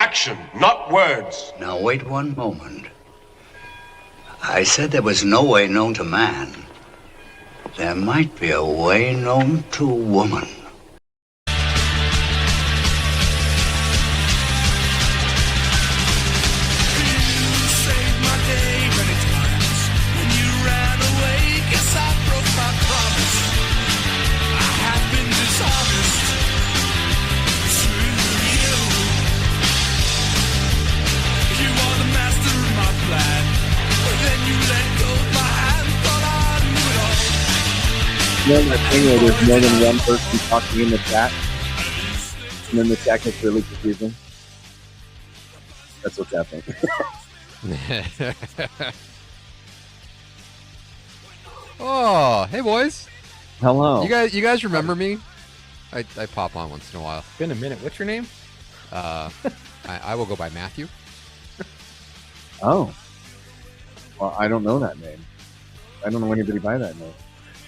action, not words. Now wait one moment. I said there was no way known to man. There might be a way known to woman. You know that thing where there's more than one person talking in the chat, and then the chat gets really confusing? That's what's happening. Oh, hey boys. Hello. You guys remember me? I pop on once in a while. Been a minute. What's your name? I will go by Matthew. Oh. Well, I don't know that name. I don't know anybody by that name.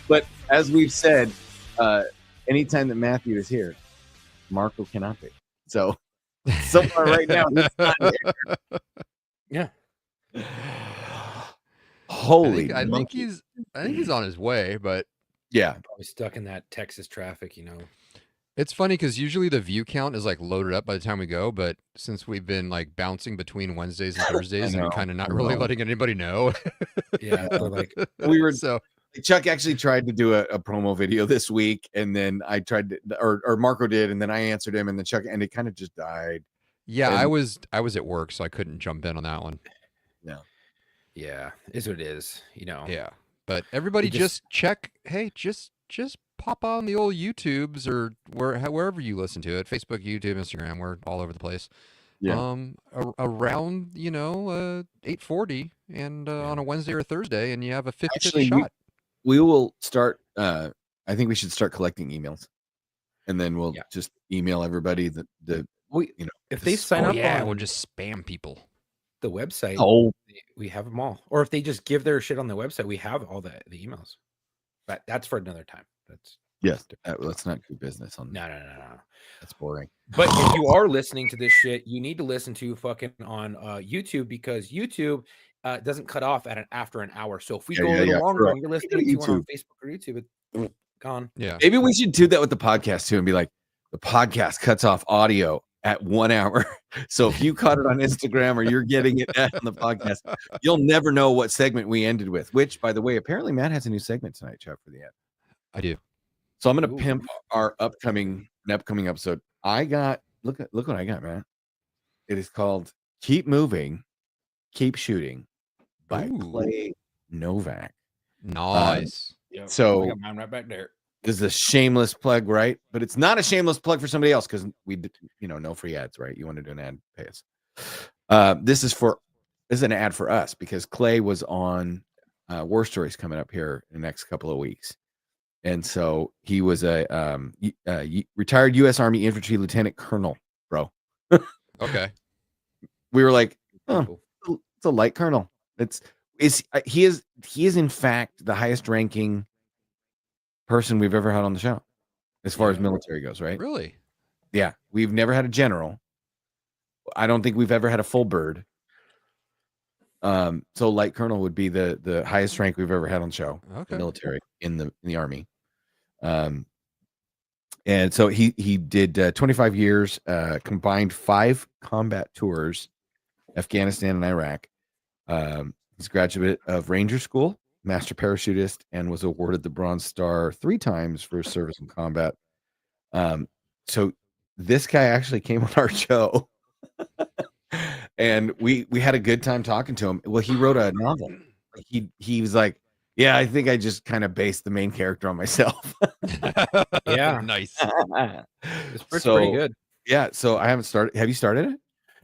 But as we've said, anytime that Matthew is here, Marco cannot be. So far right now, he's not here. Yeah. Holy I think he's on his way, but yeah. Probably stuck in that Texas traffic, you know. It's funny because usually the view count is like loaded up by the time we go, but since we've been like bouncing between Wednesdays and Thursdays and kind of not really letting anybody know. Yeah, like we were so Chuck actually tried to do a promo video this week, and then I tried to, or Marco did, and then I answered him, and then Chuck, and it kind of just died. Yeah, and, I was at work, so I couldn't jump in on that one. No. Yeah, is what it is, you know. Yeah, but everybody just check. Hey, just pop on the old YouTubes or wherever you listen to it. Facebook, YouTube, Instagram. We're all over the place. Yeah. Around 8:40 and on a Wednesday or a Thursday, and you have a 50-50 shot. We will start. I think we should start collecting emails, and then we'll just email everybody if they sign up, we'll just spam people. The website. Oh, we have them all. Or if they just give their shit on the website, we have all the emails. But that's for another time. That's let's not do business on. No. That's boring. But if you are listening to this shit, you need to listen to fucking on YouTube, because YouTube doesn't cut off after an hour. So if we go a little longer and you're listening to it on Facebook or YouTube, it's gone. Yeah. Maybe we should do that with the podcast too, and be like, the podcast cuts off audio at 1 hour. So if you caught it on Instagram or you're getting it on the podcast, you'll never know what segment we ended with. Which, by the way, apparently Matt has a new segment tonight, Chuck, for the end. I do. So I'm going to pimp our upcoming episode. I got look what I got, man. It is called "Keep Moving, Keep Shooting" by Clay Novak. Nice. So I got mine right back there. This is a shameless plug, right? But it's not a shameless plug for somebody else, because we, no free ads, right? You want to do an ad, pay us. This is an ad for us, because Clay was on War Stories coming up here in the next couple of weeks. And so he was a retired U.S. Army infantry lieutenant colonel, bro. Okay. We were like, oh, it's a light colonel. He is in fact the highest ranking person we've ever had on the show, as far as military goes, right? Really? Yeah. We've never had a general. I don't think we've ever had a full bird. So light colonel would be the highest rank we've ever had on the show. Okay. The military in the Army. And so he did 25 years, combined 5 combat tours, Afghanistan and Iraq. He's a graduate of Ranger School, master parachutist, and was awarded the Bronze Star 3 times for his service in combat. So this guy actually came on our show. And we had a good time talking to him. Well, he wrote a novel. He was like, yeah, I think I just kind of based the main character on myself. Yeah. Nice. It's pretty good. Yeah. So I haven't started. Have you started it?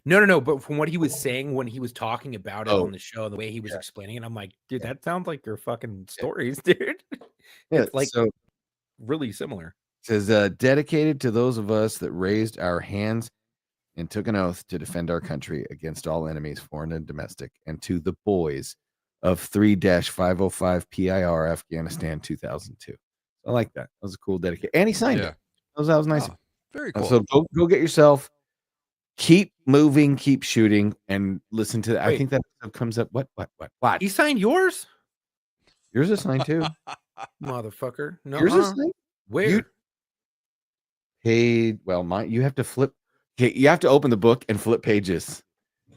No. But from what he was saying when he was talking about it on the show, the way he was explaining it, I'm like, dude, that sounds like your fucking stories, dude. Yeah. It's like so really similar. It says, dedicated to those of us that raised our hands and took an oath to defend our country against all enemies, foreign and domestic, and to the boys of 3-505 PIR Afghanistan 2002. I like that. That was a cool dedication. And he signed it. That was nice. Oh, very cool. So go get yourself Keep moving, keep shooting, and listen to that. I Wait. think that comes up. What? He signed yours? Yours is signed too. Motherfucker. No. Yours is signed? Where? You have to flip. You have to open the book and flip pages.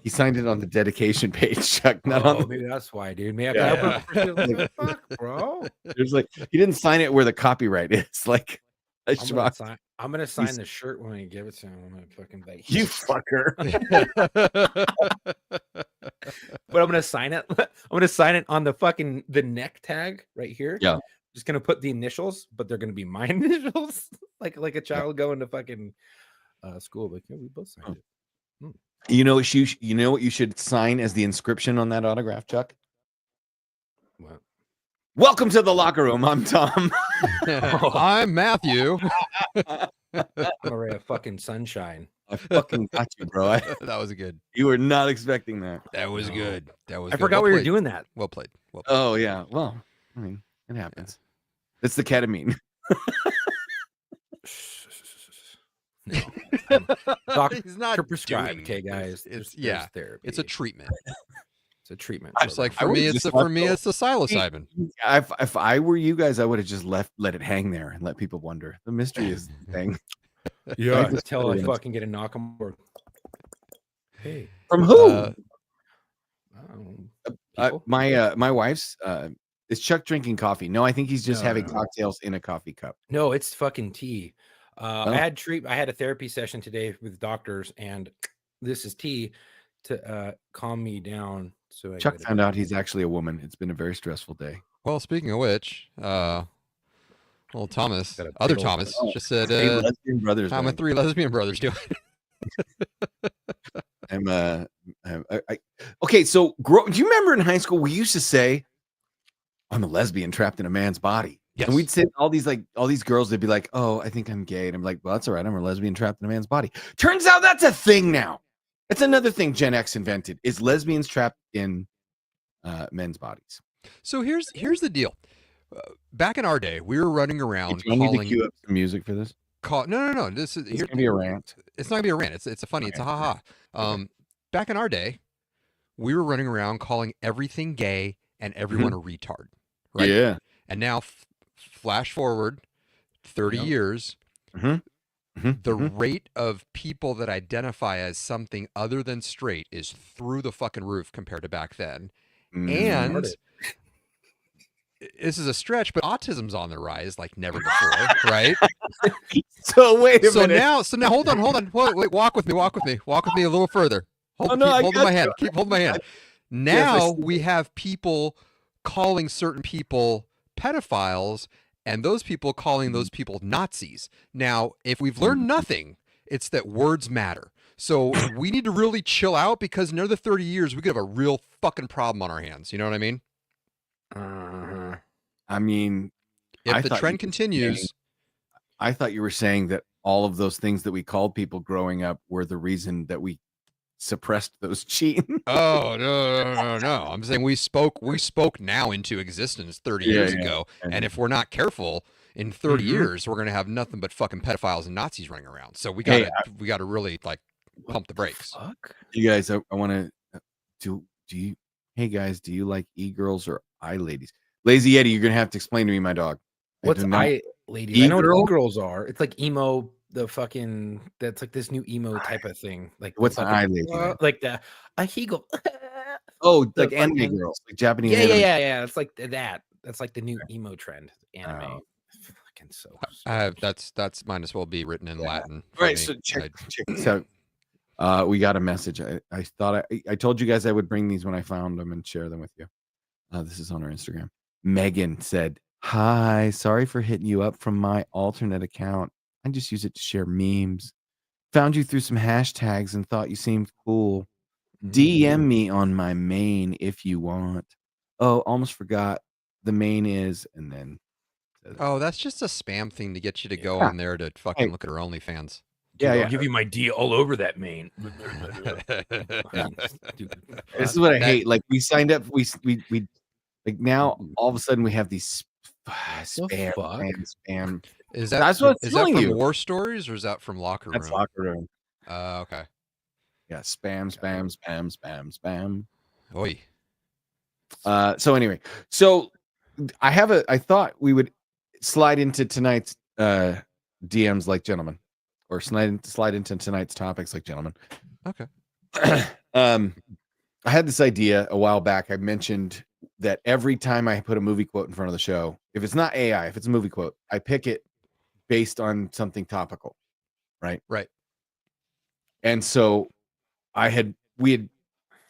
He signed it on the dedication page, Chuck. Not on the. Maybe that's why, dude. Maybe I open it. Fuck, bro. There's like he didn't sign it where the copyright is. Like I'm gonna sign the shirt when I give it to him. I'm gonna fucking like you fucker. But I'm gonna sign it. I'm gonna sign it on the neck tag right here. Yeah. Just gonna put the initials, but they're gonna be my initials, like a child going to fucking school. Like, yeah, we both signed it. You know what you should sign as the inscription on that autograph, Chuck? What? Welcome to the locker room. I'm Tom. I'm Matthew. I'm a ray of fucking sunshine. I fucking got you, bro. That was good. You were not expecting that. That was good. That was. I good. forgot Well we were played. doing that. Well played. Well played. Oh yeah. Well, I mean, it happens. It's the ketamine. No. Doctor He's not prescribed. doing Okay, it. guys. It's There's therapy. It's a treatment. It's a treatment. Just like I for me, would it's just for let me, go. it's the psilocybin. If I were you guys, I would have just let it hang there and let people wonder. The mystery is the thing. Yeah. I just Until I really fucking get a knock on the door. Hey. From who? People? My wife's is Chuck drinking coffee? No, I think he's just No, having no. cocktails in a coffee cup. No, it's fucking tea. Oh. I had a therapy session today with doctors, and this is tea to calm me down. So Chuck found out he's actually a woman. It's been a very stressful day. Well, speaking of which, little Thomas, Got a other big old- Thomas, just said, Hey, lesbian brothers. "How my man. 3 lesbian brothers doing?" Okay, so do you remember in high school we used to say, "I'm a lesbian trapped in a man's body." Yes. And we'd say all these girls, they'd be like, "Oh, I think I'm gay," and I'm like, "Well, that's all right. I'm a lesbian trapped in a man's body." Turns out that's a thing now. It's another thing Gen X invented: is lesbians trapped in men's bodies. So here's the deal. Back in our day, we were running around Do I need to calling. cue up some music for this? No. This is It's gonna be a rant. It's not gonna be a rant. It's a funny. It's a haha. Back in our day, we were running around calling everything gay and everyone a retard. Right. Yeah. And now, flash forward 30 years, the rate of people that identify as something other than straight is through the fucking roof compared to back then. And this is a stretch, but autism's on the rise like never before, right? So wait a minute. So now, hold on. Wait, walk with me a little further. Keep holding my hand. Keep holding my hand. Now we have people calling certain people pedophiles, and those people calling those people Nazis. Now, if we've learned nothing, it's that words matter. So we need to really chill out, because in another 30 years, we could have a real fucking problem on our hands. You know what I mean? I mean, if the trend continues, I thought you were saying that all of those things that we called people growing up were the reason that we suppressed those genes. Oh no! I'm saying we spoke now into existence 30 years ago, and if we're not careful, in 30 years we're gonna have nothing but fucking pedophiles and Nazis running around. So we gotta really like pump the brakes. You guys, I want to do you? Hey guys, do you like e-girls or i-ladies? Lazy Eddie, you're gonna have to explain to me, my dog. What's i-ladies? I know what e-girls are. It's like emo. That's like this new emo type of thing. Like what's an i-lady? Like the he-go. Oh, like anime girls, like Japanese. Yeah. It's like that. That's like the new emo trend. Anime. Fucking so. That's might as well be written in Latin. Right. So check this out. We got a message. I thought I told you guys I would bring these when I found them and share them with you. This is on our Instagram. Megan said, "Hi, sorry for hitting you up from my alternate account. I just use it to share memes. Found you through some hashtags and thought you seemed cool. DM me on my main if you want. Oh, almost forgot. The main is," and then. Oh, that's just a spam thing to get you to go on there to fucking look at her OnlyFans. I'll give you my D all over that main. This is what I hate. Like we signed up, we like now all of a sudden we have these spam. Is that That's what's is that telling from you. War Stories or is that from Locker Room? That's Locker Room. Okay. Yeah, spam. Oi. So anyway, I thought we would slide into tonight's DMs like gentlemen, or slide into tonight's topics like gentlemen. Okay. I had this idea a while back. I mentioned that every time I put a movie quote in front of the show, if it's not AI, if it's a movie quote, I pick it based on something topical, right? Right. And so we had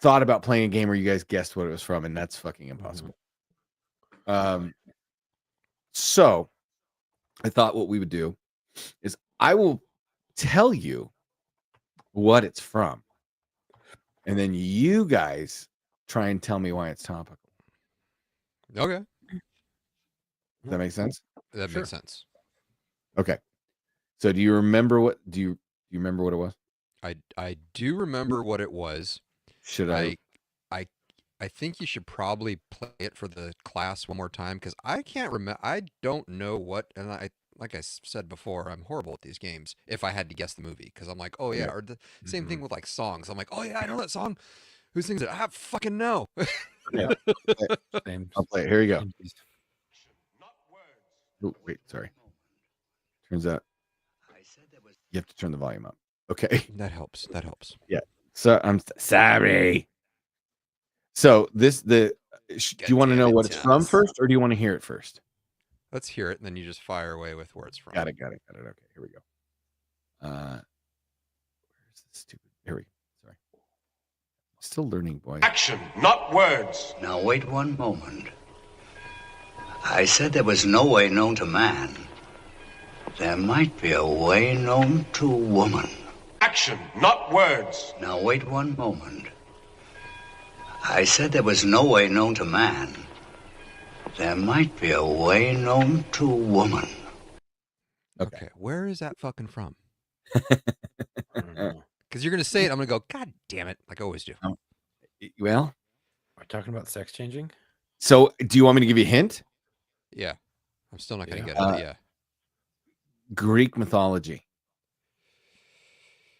thought about playing a game where you guys guessed what it was from, and that's fucking impossible. So I thought what we would do is I will tell you what it's from, and then you guys try and tell me why it's topical. Okay. Does that make sense? That makes sense. Okay. So do you remember what you remember what it was? I do remember what it was. Should I think you should probably play it for the class one more time, because I can't remember. I don't know what, and like I said before, I'm horrible at these games. If I had to guess the movie, because I'm like, oh yeah, or the same thing with like songs. I'm like, oh yeah, I know that song. Who sings it? I fucking know. Yeah. I'll play it. Here you go. Oh, wait, sorry. Turns out you have to turn the volume up. Okay. That helps. That helps. Yeah. So I'm sorry. So do you want to know what it's from first, or do you want to hear it first? Let's hear it, and then you just fire away with where it's from. Got it. Okay, here we go. Where's the stupid? Here we go. Sorry. Still learning, boy. Action, not words. Now wait one moment. I said there was no way known to man. There might be a way known to woman. Action, not words. Now wait one moment. I said there was no way known to man. There might be a way known to woman. Okay, where is that fucking from? Because you're going to say it, I'm going to go, God damn it, like I always do. Well, we're talking about sex changing. So do you want me to give you a hint? Yeah. I'm still not going to get it, but yeah. Greek mythology.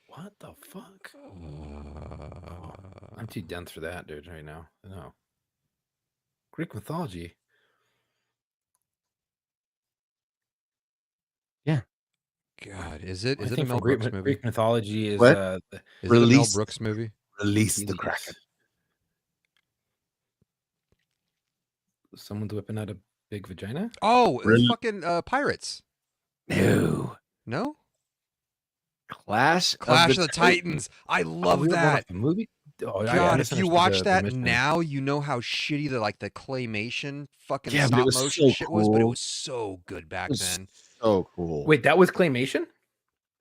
What the fuck? I'm too dense for that, dude, right now. No. Greek mythology. Yeah. God, is it a Mel Brooks movie? Greek mythology is is it a Mel Brooks movie? Release the Kraken. Someone's whipping out a big vagina? Oh, fucking Pirates. No? Clash of the Titans. I love that. The movie? Oh, God, if you watch that now, you know how shitty the claymation fucking stop motion shit was, but it was so good back then. So cool. Wait, that was claymation?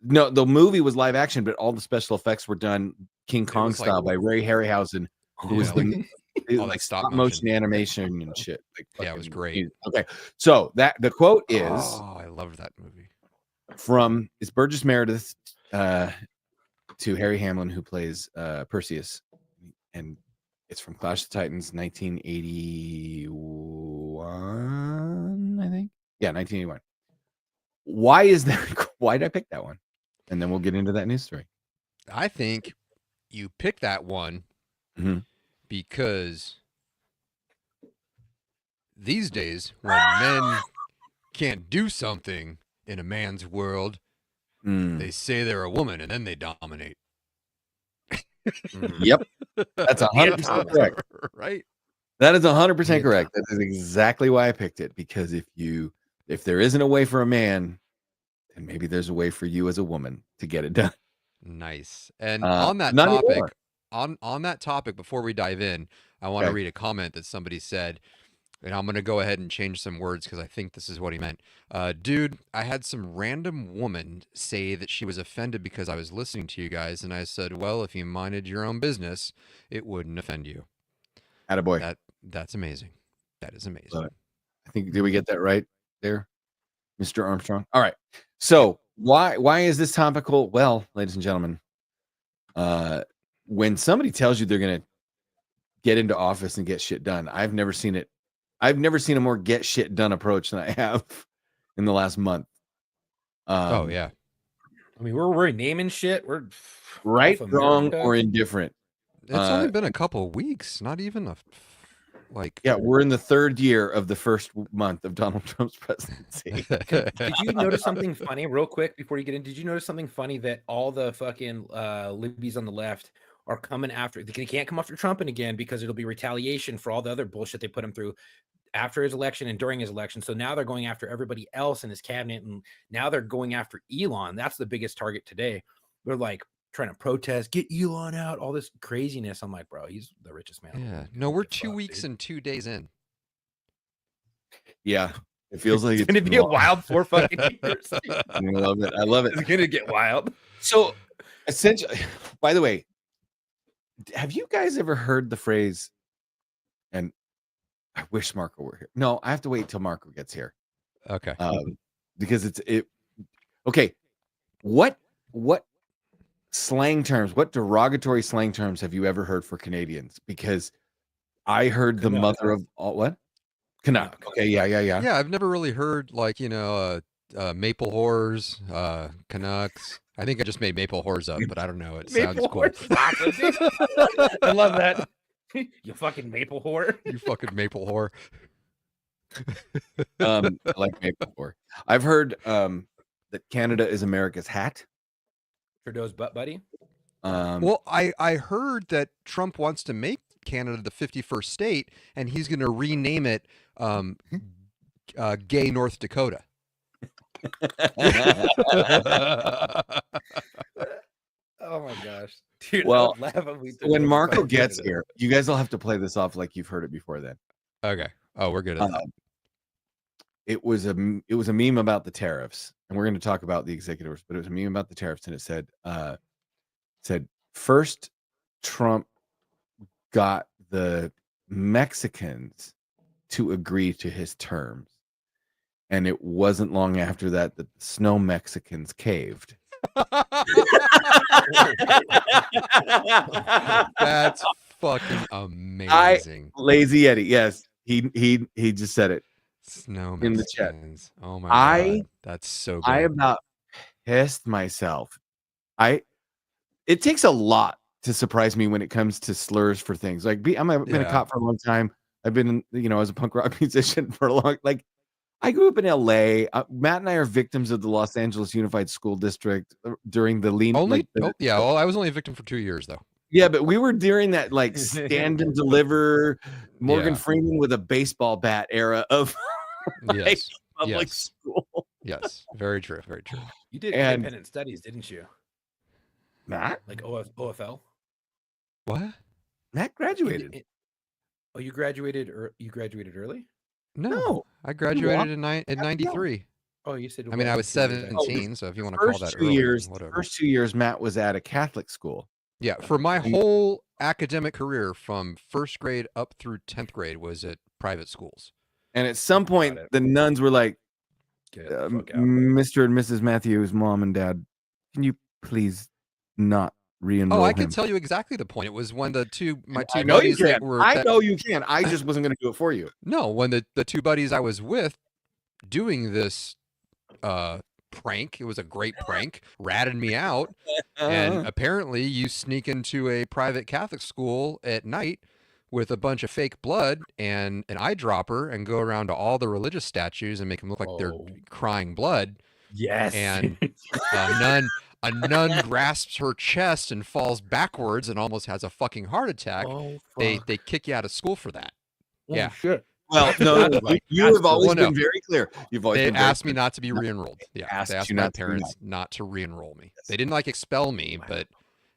No, the movie was live action, but all the special effects were done King Kong style by Ray Harryhausen, who was like stop motion animation and shit. Like, yeah, it was great. Okay, so the quote is, "Oh, I loved that movie." It's Burgess Meredith to Harry Hamlin, who plays Perseus, and it's from Clash of the Titans, 1981, I think. Yeah, 1981. Why is that? Why did I pick that one? And then we'll get into that news story. I think you picked that one because these days, when men can't do something in a man's world, they say they're a woman and then they dominate. Yep. That's 100% correct. Right? That is 100% correct. That is exactly why I picked it, because if there isn't a way for a man, then maybe there's a way for you as a woman to get it done. Nice. And on that topic, on that topic, before we dive in, I want to read a comment that somebody said, and I'm going to go ahead and change some words because I think this is what he meant. Dude, I had some random woman say that she was offended because I was listening to you guys, and I said, well, if you minded your own business, it wouldn't offend you. Attaboy. That's amazing. That is amazing. I think, did we get that right there, Mr. Armstrong? All right. So why is this topical? Well, ladies and gentlemen, when somebody tells you they're going to get into office and get shit done, I've never seen a more get shit done approach than I have in the last month. Oh yeah. I mean, we're naming shit. We're right, Alpha wrong, America. or indifferent. It's only been a couple of weeks, not even Yeah, we're in the third year of the first month of Donald Trump's presidency. Did you notice something funny real quick before you get in? Did you notice something funny that all the fucking libbies on the left are coming after? They can't come after Trump again because it'll be retaliation for all the other bullshit they put him through after his election and during his election. So now they're going after everybody else in his cabinet, and now they're going after Elon. That's the biggest target today. They're like trying to protest, get Elon out, all this craziness. I'm like, bro, he's the richest man. Yeah. No, we're 2 weeks and 2 days in. Yeah. It feels like it's going to be a wild 4 fucking years. I love it. I love it. It's going to get wild. So essentially, by the way, have you guys ever heard the phrase, and I wish Marco were here. No, I have to wait till Marco gets here. Okay. Because okay. What slang terms, what derogatory slang terms have you ever heard for Canadians? Because I heard the mother of all what? Canuck. Okay, yeah. Yeah, I've never really heard like, maple whores, Canucks. I think I just made maple whores up, but I don't know. It sounds cool. I love that. You fucking maple whore. You fucking maple whore. I like maple whore. I've heard that Canada is America's hat. Trudeau's butt buddy. Well, I heard that Trump wants to make Canada the 51st state, and he's going to rename it Gay North Dakota. Oh my gosh. Dude, well, when Marco gets here, you guys will have to play this off like you've heard it before then. Okay. Oh, we're good at that. It was a meme about the tariffs, and we're going to talk about the executives, but it was a meme about the tariffs, and it said first Trump got the Mexicans to agree to his terms, and it wasn't long after that the snow Mexicans caved. That's fucking amazing. Lazy Eddie, yes, he just said it. Snow in the chat. Oh my god, that's so good. I about pissed myself. It takes a lot to surprise me when it comes to slurs for things. Like I've been a cop for a long time. I've been, as a punk rock musician for a long. Like I grew up in L.A. Matt and I are victims of the Los Angeles Unified School District during the lean. Well, I was only a victim for 2 years though. Yeah, but we were during that like stand and deliver Morgan Freeman with a baseball bat era of public school. Yes, very true, very true. You did independent studies, didn't you? Matt? Like OFL? What? Matt graduated. You graduated early? No. I graduated in 93. Oh, you said. I mean, I was 17, so if you want to call that early, whatever. First 2 years, Matt was at a Catholic school. Yeah, for my whole academic career, from first grade up through 10th grade, was at private schools. And at some point, the nuns were like, "Mr. and Mrs. Matthews, mom and dad, can you please not re-enroll I him?" can tell you exactly the point. It was when my two I know buddies you can. that were. I know you can. I just wasn't going to do it for you. No, when the two buddies I was with doing this prank, it was a great prank, ratted me out, and apparently you sneak into a private Catholic school at night with a bunch of fake blood and an eyedropper and go around to all the religious statues and make them look like they're crying blood. Yes. And a nun grasps her chest and falls backwards and almost has a fucking heart attack. They kick you out of school for that. Yeah. Shit. Well, no, you have always been very clear. You've always they been asked me not to be re-enrolled. Yeah, they asked my parents not to re-enroll me. They didn't like expel me, but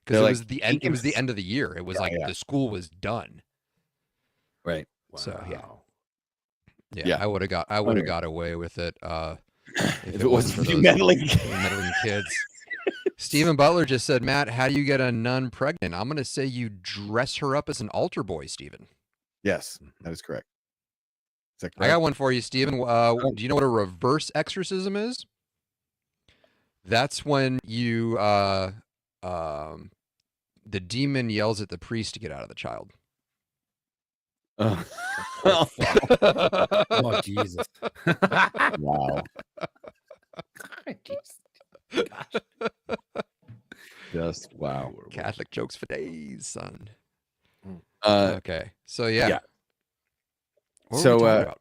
because it was the end. It was the end of the year. It was like the school was done. Right. So yeah. I would have got away with it if it wasn't for those meddling kids. Stephen Butler just said, Matt, how do you get a nun pregnant? I'm going to say you dress her up as an altar boy, Stephen. Yes, that is correct. I got one for you, Stephen. Do you know what a reverse exorcism is? That's when you the demon yells at the priest to get out of the child. Oh, oh Jesus! Wow. Just wow. Catholic jokes for days, son. Uh, Okay, so yeah. What so were we talking about?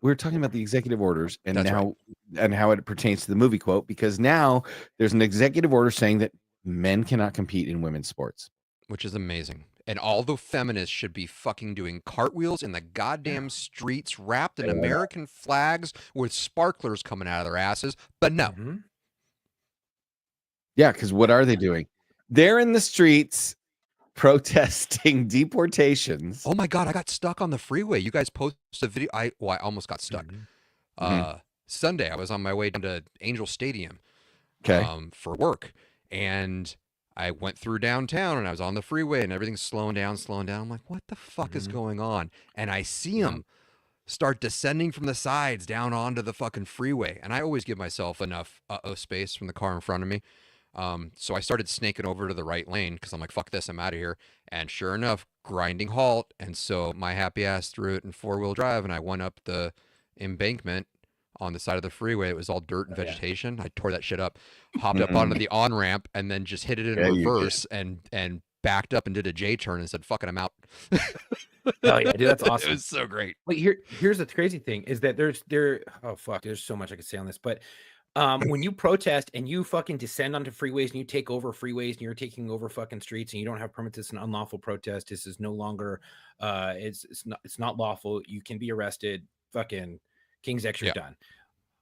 we were talking about the executive orders and That's now and how it pertains to the movie quote, because now there's an executive order saying that men cannot compete in women's sports, which is amazing. And all the feminists should be fucking doing cartwheels in the goddamn streets, wrapped in American flags with sparklers coming out of their asses. But no. Yeah, because what are they doing? They're in the streets protesting deportations. Oh my God, I got stuck on the freeway. You guys posted a video. I almost got stuck. Sunday, I was on my way down to Angel Stadium for work. And I went through downtown and I was on the freeway and everything's slowing down. I'm like, what the fuck is going on? And I see them start descending from the sides down onto the fucking freeway. And I always give myself enough space from the car in front of me. So I started snaking over to the right lane because I'm like, fuck this, I'm out of here. And sure enough, grinding halt. And so my happy ass threw it in 4-wheel drive and I went up the embankment on the side of the freeway. It was all dirt and vegetation. I tore that shit up, hopped up onto the on-ramp and then just hit it in reverse and backed up and did a J-turn and said, fuck it, I'm out. Oh yeah, dude, that's awesome. It was so great. Wait, here's the crazy thing is that there's so much I could say on this, but when you protest and you fucking descend onto freeways and you take over freeways and you're taking over fucking streets and you don't have permits, it's an unlawful protest. This is no longer it's not lawful. You can be arrested. Fucking King's X, you're done.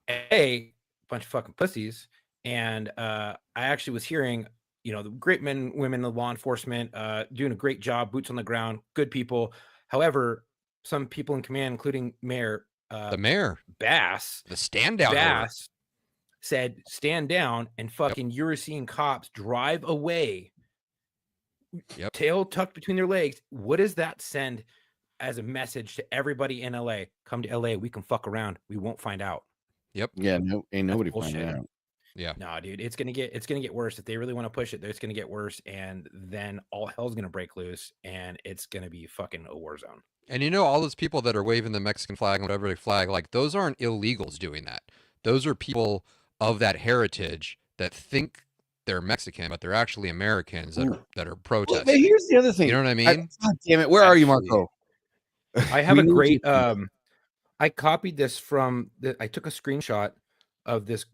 A bunch of fucking pussies. And I actually was hearing, the great men, women, the law enforcement doing a great job, boots on the ground, good people. However, some people in command, including the mayor Bass, the standout Bass, said, stand down, and fucking you were seeing cops drive away, tail tucked between their legs. What does that send as a message to everybody in LA? Come to LA, we can fuck around. We won't find out. Yeah, ain't nobody finding out. Yeah. No, dude, it's gonna get worse. If they really want to push it, it's gonna get worse, and then all hell's gonna break loose, and it's gonna be fucking a war zone. And all those people that are waving the Mexican flag and whatever flag, like those aren't illegals doing that. Those are people of that heritage that think they're Mexican, but they're actually Americans that are protesting. Well, here's the other thing. You know what I mean? God damn it. Where are you, Marco? I have a great I copied this from I took a screenshot of this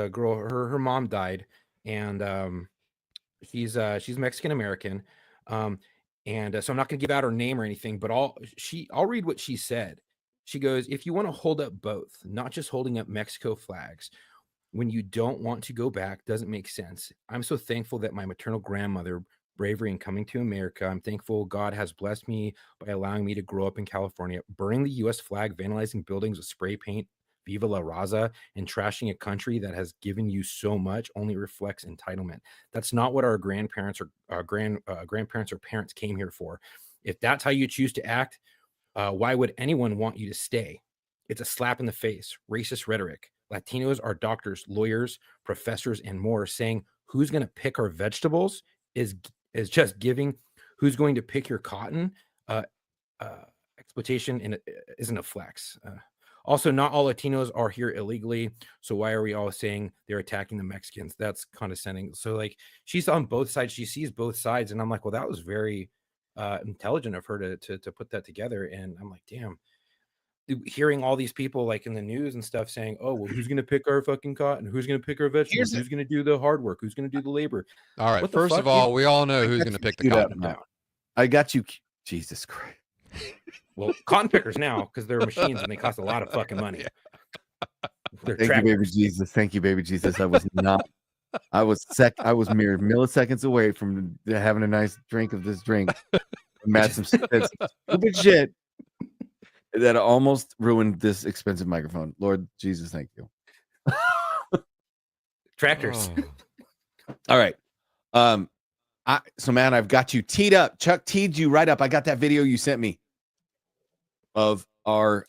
girl. Her mom died, and she's Mexican American. And so I'm not gonna give out her name or anything, but I'll read what she said. She goes, if you want to hold up both, not just holding up Mexico flags, when you don't want to go back, doesn't make sense. I'm so thankful that my maternal grandmother bravery in coming to America. I'm thankful God has blessed me by allowing me to grow up in California. Burning the U.S. flag, vandalizing buildings with spray paint, Viva La Raza, and trashing a country that has given you so much only reflects entitlement. That's not what our grandparents or grandparents or parents came here for. If that's how you choose to act, why would anyone want you to stay? It's a slap in the face, racist rhetoric. Latinos are doctors, lawyers, professors, and more. Saying who's going to pick our vegetables is just giving. Who's going to pick your cotton? Exploitation isn't a flex. Also, not all Latinos are here illegally. So why are we all saying they're attacking the Mexicans? That's condescending. So like she's on both sides. She sees both sides, and I'm like, well, that was very intelligent of her to put that together. And I'm like, damn. Hearing all these people like in the news and stuff saying, oh, well, who's going to pick our fucking cotton? Who's going to pick our vegetables? Who's going to do the hard work? Who's going to do the labor? All right. First of all, we all know who's going to pick the cotton down. I got you. Jesus Christ. Well, cotton pickers now, because they're machines and they cost a lot of fucking money. Thank you, baby Jesus. Thank you, baby Jesus. I was mere milliseconds away from having a nice drink of this drink. Mad some stupid shit that almost ruined this expensive microphone. Lord Jesus, thank you. Tractors. All right. So man, I've got you teed up. Chuck teed you right up. I got that video you sent me of our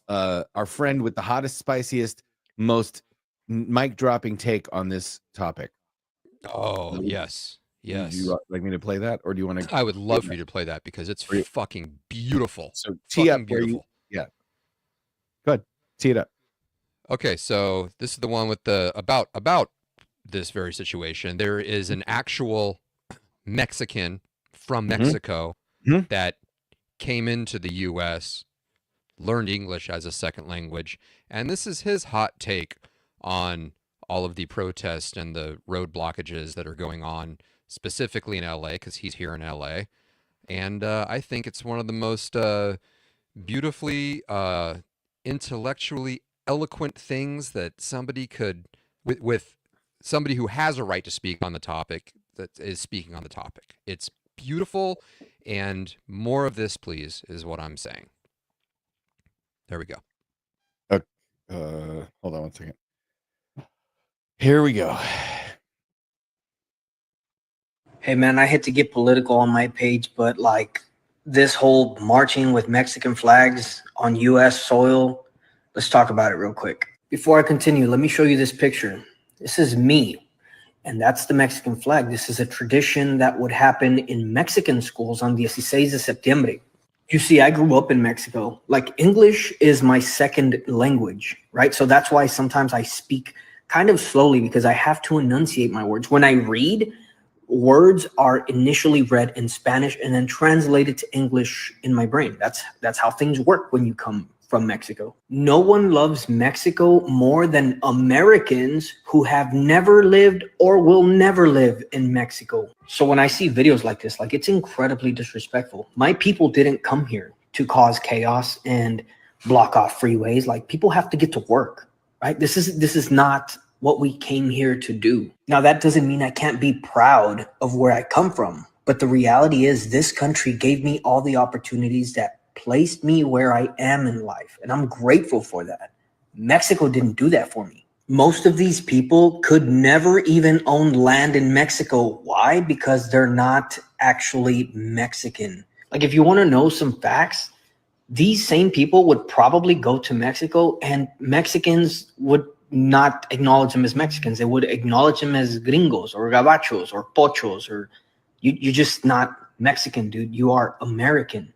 friend with the hottest, spiciest, most mic dropping take on this topic. Oh, yes. Yes. Do you like me to play that, or do you want to? I would love for you to play that because it's fucking beautiful. So tee up beautiful. Yeah. Good. Tee it up. Okay, so this is the one with the about this very situation. There is an actual Mexican from Mexico that came into the U.S., learned English as a second language, and this is his hot take on all of the protests and the road blockages that are going on, specifically in L.A., because he's here in L.A., and I think it's one of the most beautifully, intellectually eloquent things that somebody could, with somebody who has a right to speak on the topic, that is speaking on the topic. It's beautiful, and more of this, please, is what I'm saying. There we go. Hold on one second. Here we go. Hey, man, I hate to get political on my page, but like this whole marching with Mexican flags on U.S. soil, let's talk about it real quick. Before I continue, let me show you this picture. This is me, and that's the Mexican flag. This is a tradition that would happen in Mexican schools on 16 de septiembre. You see, I grew up in Mexico. Like, English is my second language, right? So that's why sometimes I speak kind of slowly, because I have to enunciate my words. When I read, words are initially read in Spanish and then translated to English in my brain. That's how things work when you come from Mexico. No one loves Mexico more than Americans who have never lived or will never live in Mexico. So when I see videos like this, like, it's incredibly disrespectful. My people didn't come here to cause chaos and block off freeways. Like, people have to get to work, right? This is not what we came here to do. Now, that doesn't mean I can't be proud of where I come from, but the reality is this country gave me all the opportunities that placed me where I am in life, and I'm grateful for that. Mexico didn't do that for me. Most of these people could never even own land in Mexico. Why? Because they're not actually Mexican. Like, if you want to know some facts, these same people would probably go to Mexico and Mexicans would not acknowledge them as Mexicans. They would acknowledge them as gringos or gabachos or pochos, or you're just not Mexican, dude. You are American.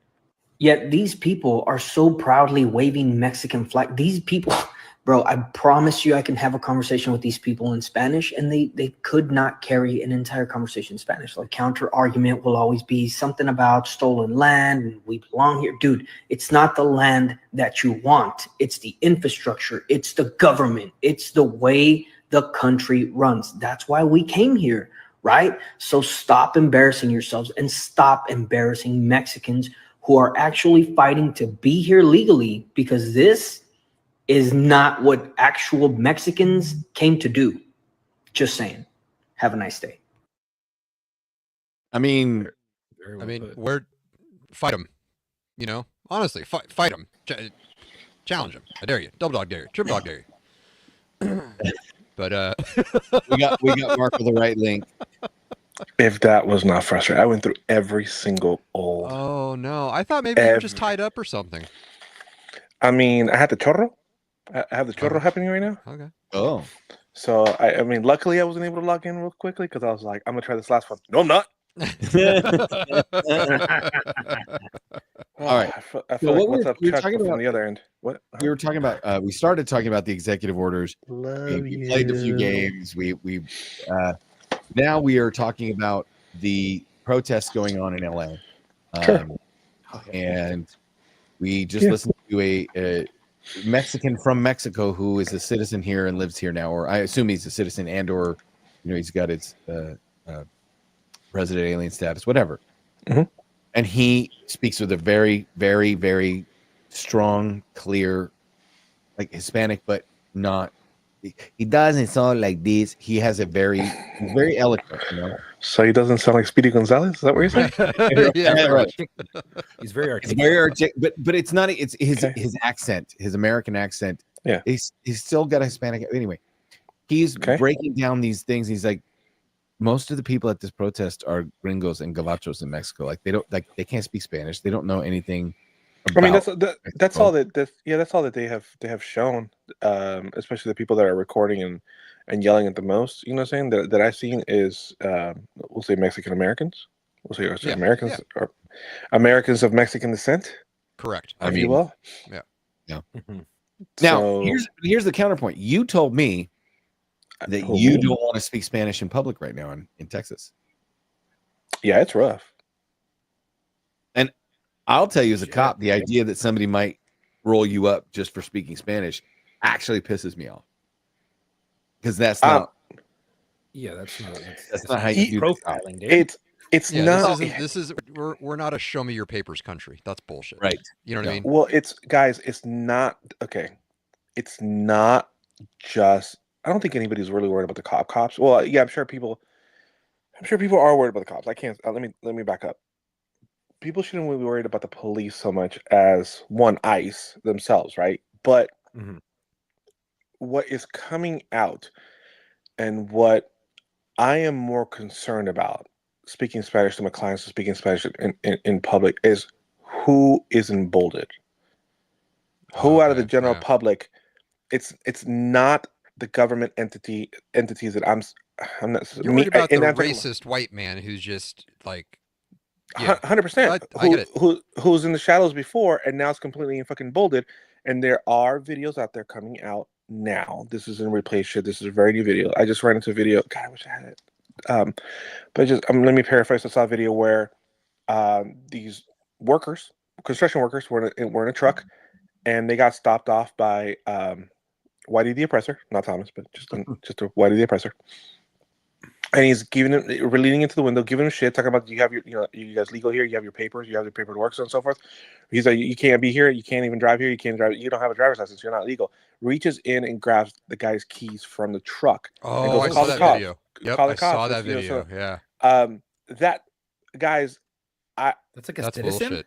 Yet these people are so proudly waving Mexican flag. These people, bro, I promise you I can have a conversation with these people in Spanish, and they could not carry an entire conversation in Spanish. Like, counter argument will always be something about stolen land and we belong here. Dude, it's not the land that you want. It's the infrastructure. It's the government. It's the way the country runs. That's why we came here, right? So stop embarrassing yourselves and stop embarrassing Mexicans who are actually fighting to be here legally, because this is not what actual Mexicans came to do. Just saying. Have a nice day. I mean, where fight them, you know, honestly, fight them, challenge them. I dare you. Double dog dare you. Triple dog dare you. But we got Mark with the right link. If that was not frustrating, I went through every single old. Oh no, I thought maybe you were just tied up or something. I mean, I had the chorro. I have the chorro happening right now. Okay. Oh. So I mean, luckily I wasn't able to log in real quickly because I was like, I'm gonna try this last one. No, I'm not. All right. I feel like what's up, Chuck, from the other end. What we were talking about? We started talking about the executive orders. We played a few games. We now we are talking about the protests going on in LA. And we just listened to a Mexican from Mexico who is a citizen here and lives here now, or I assume he's a citizen and or he's got his resident alien status, whatever. And he speaks with a very, very, very strong, clear, like Hispanic, but not. He doesn't sound like this. He has a very eloquent, So he doesn't sound like Speedy Gonzalez. Is that what you're saying? Yeah, right. He's very articulate. It's very articulate, but it's not. It's his accent, his American accent. Yeah, he's still got a Hispanic. Anyway, he's breaking down these things. He's like, most of the people at this protest are gringos and gabachos in Mexico. Like they can't speak Spanish. They don't know anything. I mean, that's all that that's all that they have shown, especially the people that are recording and yelling at the most. You know what I'm saying? That I've seen is we'll say Mexican Americans. We'll say Americans or Americans of Mexican descent. Correct. I mean, well, yeah. Now here's the counterpoint. You told me that you don't want to speak Spanish in public right now in Texas. Yeah, it's rough. And I'll tell you as a cop, the idea that somebody might roll you up just for speaking Spanish actually pisses me off. Because that's not. Yeah, that's not how you do profiling, dude. It's not. We're not a show me your papers country. That's bullshit. Right. You know what I mean? Well, it's not okay. It's not just. I don't think anybody's really worried about the cops. Well, yeah, I'm sure people are worried about the cops. I can't. Let me back up. People shouldn't really be worried about the police so much as ICE themselves, right? But what is coming out and what I am more concerned about speaking Spanish to my clients, speaking Spanish in public, is who is emboldened. Who out of the general public? It's not the government entities that I'm not. You're worried about the racist white man who's just like 100%. I get it. Who's in the shadows before and now is completely fucking bolded. And there are videos out there coming out now. This is in replay shit. This is a very new video. I just ran into a video. God, I wish I had it. But just let me paraphrase. I saw a video where these workers, construction workers, were in a truck, and they got stopped off by Whitey the Oppressor, not Thomas, but just a Whitey the Oppressor. And he's giving him, leaning into the window, giving him shit, talking about you have your, you guys legal here, you have your papers, you have your paper to work, so on and so forth. He's like, you can't be here, you can't even drive here, you can't drive, you don't have a driver's license, you're not legal. Reaches in and grabs the guy's keys from the truck. Oh, I saw that video. Yep, I saw that video. Yeah. That guys, that's like a citizen. Bullshit.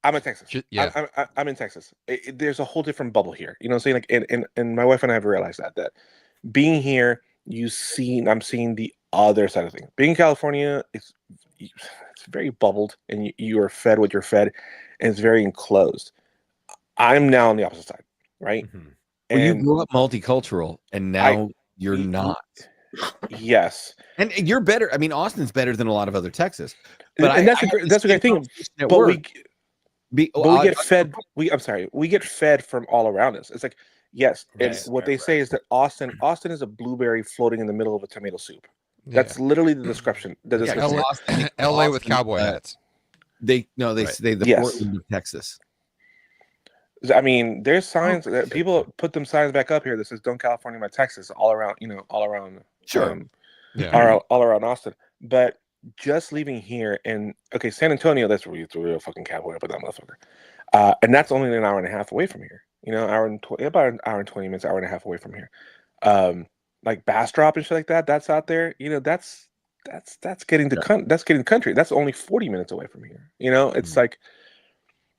I'm in Texas. Yeah. I'm in Texas. There's a whole different bubble here. You know what I'm saying? Like, and my wife and I have realized that being here, I'm seeing the other side of things. Being in California, it's very bubbled, and you are fed what you're fed, and it's very enclosed. I'm now on the opposite side, right? Mm-hmm. Well, you grew up multicultural, and now you're not. Yes, and you're better. I mean, Austin's better than a lot of other Texas, but that's a great thing. But we get fed. We get fed from all around us. It's like, yes, what they say is that Austin is a blueberry floating in the middle of a tomato soup. That's literally the description. LA with cowboy hats. They say the Portland of Texas. I mean, there's signs that people put them signs back up here that says "Don't California my Texas" all around. All around. Sure. All around Austin. But just leaving here and San Antonio, that's where you threw a real fucking cowboy up with that motherfucker. And that's only an hour and a half away from here. About an hour and 20 minutes, hour and a half away from here. Like Bastrop and shit like that. That's out there. That's getting that's getting country. That's only 40 minutes away from here. It's like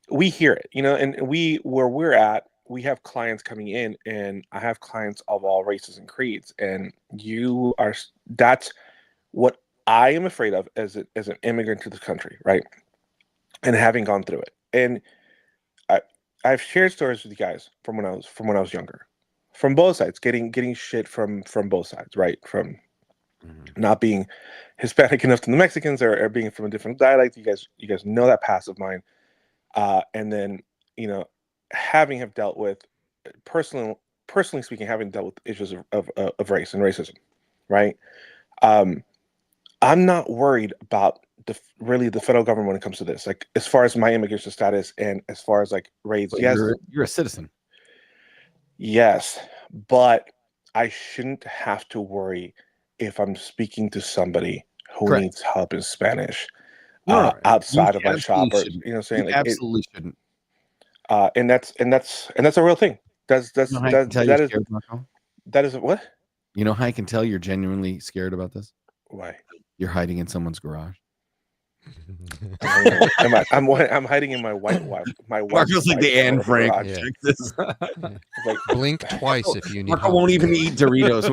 we hear it. And where we're at, we have clients coming in, and I have clients of all races and creeds. And that's what I am afraid of as an immigrant to this country, right? And having gone through it, and I've shared stories with you guys from when I was younger, from both sides, getting shit from both sides, right? From not being Hispanic enough to the Mexicans, or being from a different dialect. You guys know that past of mine, and then having dealt with personally speaking, having dealt with issues of race and racism, right? I'm not worried about the federal government when it comes to this. Like, as far as my immigration status and as far as like raids, but yes, you're a citizen. Yes, but I shouldn't have to worry if I'm speaking to somebody who needs help in Spanish outside of my shop. Or, you know what I'm saying? You absolutely shouldn't. And that's a real thing. That is what? You know how I can tell you're genuinely scared about this? Why? You're hiding in someone's garage. I'm hiding in my white wife. Marco's like the Anne Frank. Like, blink twice if you need. Marco won't even eat Doritos.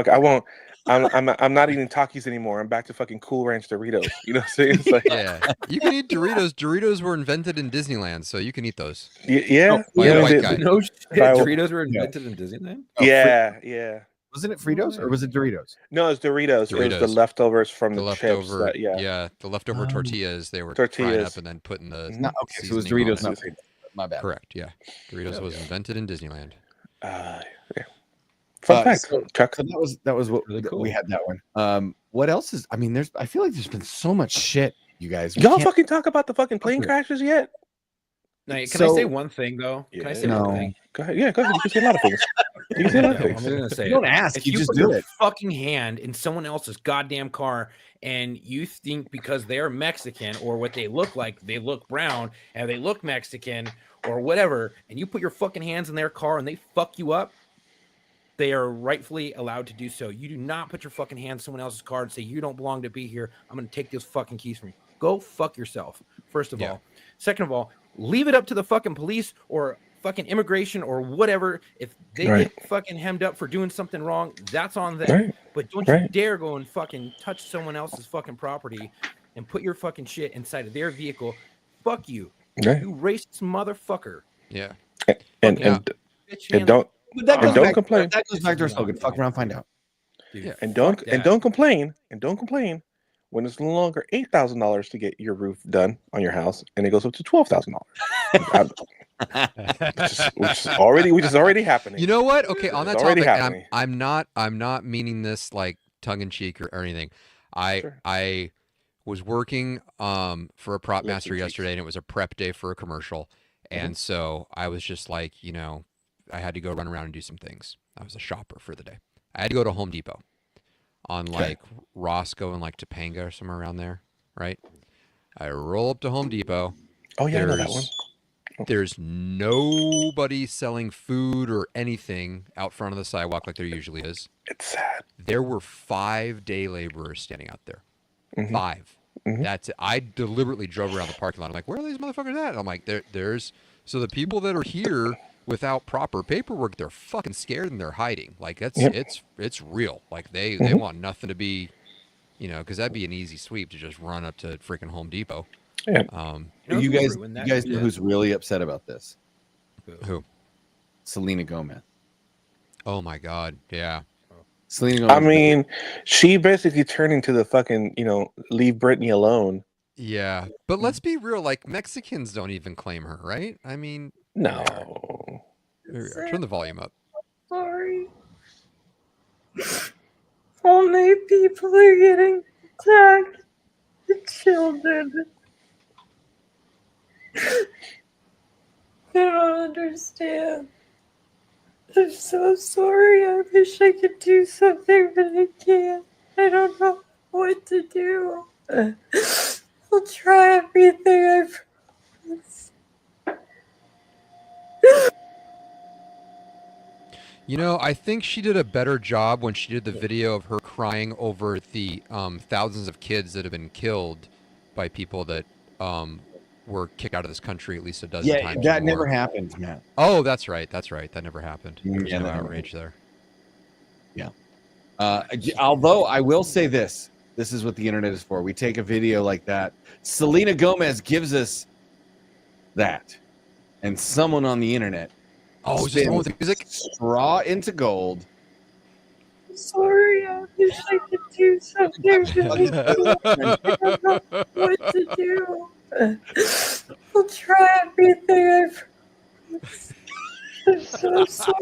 I won't. I'm not eating Takis anymore. I'm back to fucking Cool Ranch Doritos. You know what I'm saying? It's like, you can eat Doritos. Doritos were invented in Disneyland, so you can eat those. Yeah. By a white guy. No shit. Doritos were invented in Disneyland? Yeah. Wasn't it Fritos or was it Doritos? No, it's Doritos. It was the leftovers from the chips. The leftover tortillas. They were frying up and then putting the. So it was Doritos, not Fritos. My bad. Correct. Yeah, Doritos was invented in Disneyland. Fun fact, Chuck. So that was what Really cool. we had that one. What else is? I mean, I feel like there's been so much shit, you guys. Y'all fucking talk about the fucking plane crashes yet? Now, can I say one thing though? Can I say one thing? Go ahead. Yeah, go ahead. You can say a lot of things. You can say a lot of I'm things. gonna say You don't ask. If You just put do your it. fucking hand in someone else's goddamn car, and you think because they're Mexican or what they look like, they look brown and they look Mexican or whatever, and you put your fucking hands in their car and they fuck you up, they are rightfully allowed to do so. You do not put your fucking hand in someone else's car and say you don't belong to be here. I'm gonna take those fucking keys from you. Go fuck yourself. First of all. Second of all, leave it up to the fucking police or fucking immigration or whatever. If they get fucking hemmed up for doing something wrong, that's on them. But don't you dare go and fucking touch someone else's fucking property and put your fucking shit inside of their vehicle. Fuck you. You racist motherfucker. Yeah. And don't complain. That goes back to our slogan. Fuck around, find out. Yeah. And don't complain. And don't complain when it's no longer $8,000 to get your roof done on your house, and it goes up to $12,000. which is already happening. You know what? Okay, on that topic, I'm not meaning this like tongue in cheek or anything. I was working for a prop master yesterday, and it was a prep day for a commercial, and so I was just like, I had to go run around and do some things. I was a shopper for the day. I had to go to Home Depot on like Roscoe and like Topanga or somewhere around there, right? I roll up to Home Depot. Oh yeah, I know that one. There's nobody selling food or anything out front of the sidewalk like there usually is. It's sad. There were 5 day laborers standing out there. 5. That's it. I deliberately drove around the parking lot. I'm like, where are these motherfuckers at? And I'm like, there's so the people that are here without proper paperwork, they're fucking scared and they're hiding. Like it's real. Like they want nothing to be, because that'd be an easy sweep to just run up to freaking Home Depot. Yeah. You guys know who's really upset about this? Who? Selena Gomez. Oh my God. Yeah. Selena Gomez. I mean, she basically turned into the fucking, leave Britney alone. Yeah. But let's be real. Like Mexicans don't even claim her, right? I mean, no. Turn the volume up. Sorry. Only people are getting attacked. The children. I don't understand. I'm so sorry. I wish I could do something, but I can't. I don't know what to do. I'll try everything. I promise. I think she did a better job when she did the video of her crying over the thousands of kids that have been killed by people that were kicked out of this country at least a dozen times. Yeah, that never happened, Matt. Oh, that's right. That never happened. There's no outrage there. Yeah. Although I will say this is what the internet is for. We take a video like that. Selena Gomez gives us that. And someone on the internet is this the one with the music? Straw into gold. Sorry, I wish I could do something, but I don't know what to do. I'll try everything. I'm so sorry.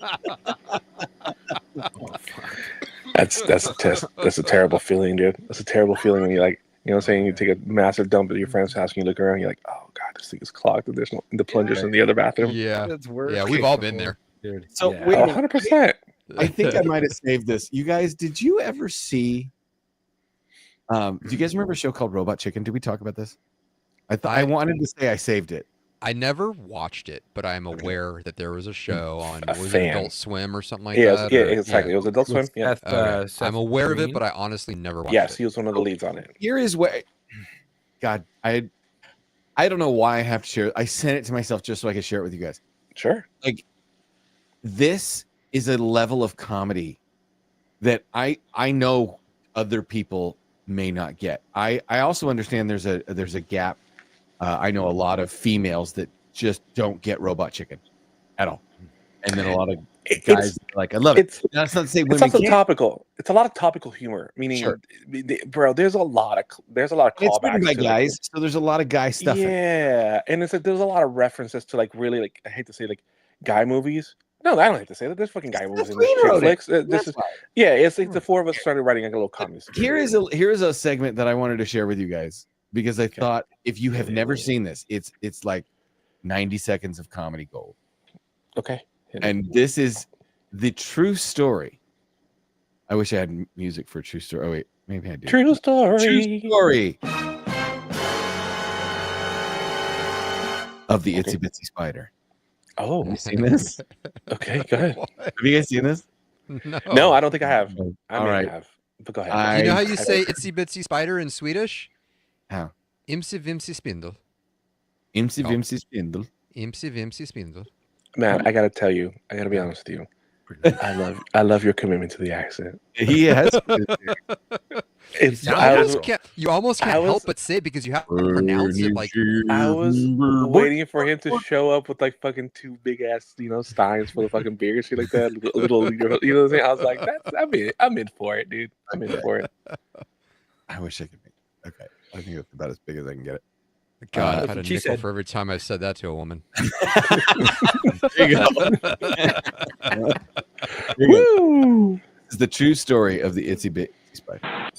That's a terrible feeling, dude. That's a terrible feeling when you you take a massive dump at your friend's house and you look around and you're like, oh god, this thing is clogged and there's the plungers in the other bathroom. Yeah, we've all been there, dude. So 100%. I think I might have saved this. You guys, did you ever see? Do you guys remember a show called Robot Chicken? Did we talk about this? I wanted to say I saved it. I never watched it, but I'm aware that there was a show on Adult Swim or something like that. Yeah, exactly. It was Adult Swim. Yeah. I'm aware of it, but I honestly never watched it. Yes, he was one of the leads on it. Here is where, God, I don't know why I have to share. I sent it to myself just so I could share it with you guys. Sure. Like, this is a level of comedy that I know other people may not get. I also understand there's a gap. I know a lot of females that just don't get Robot Chicken at all, and then a lot of guys I love it. That's not to say women it's also can't. Topical. It's a lot of topical humor. Meaning, bro, there's a lot of callbacks. It's written by guys, so there's a lot of guy stuff. Yeah, and it's there's a lot of references to really I hate to say guy movies, No, I don't have to say that. This fucking guy was in Queen this chick wrote flicks. it. This is it's the four of us started writing like a little comedy. Here's a segment that I wanted to share with you guys because I thought if you have never seen this, it's like 90 seconds of comedy gold. Okay. And this is the true story. I wish I had music for true story. Oh wait, maybe I do. True story. True story of the Itsy Bitsy Spider. Oh, have you seen this? Okay, go ahead. Have you guys seen this? No, I don't think I have. I may right. have, but go ahead. You know how you say "itsy bitsy spider" in Swedish? How? Imsi vimsi spindel. Imsi vimsi spindel. Imsi vimsi spindel. Man, I gotta tell you, I gotta be honest with you. I love your commitment to the accent. He has. You almost can't help but say it because you have to pronounce it like. I was waiting for him to show up with like fucking two big ass, steins full of fucking beer and shit like that. Little, you know what I'm saying? I was like, I'm in for it, dude. I'm in for it. I wish I could make it. Okay, I think that's about as big as I can get it. God, I've had a nickel for every time I've said that to a woman. There you go. Woo! This is the true story of the Itsy Bitsy Spider.